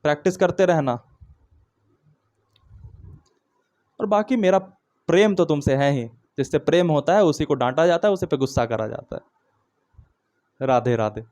प्रैक्टिस करते रहना। और बाकी मेरा प्रेम तो तुमसे है ही, जिससे प्रेम होता है उसी को डांटा जाता है, उसी पे गुस्सा करा जाता है। राधे राधे।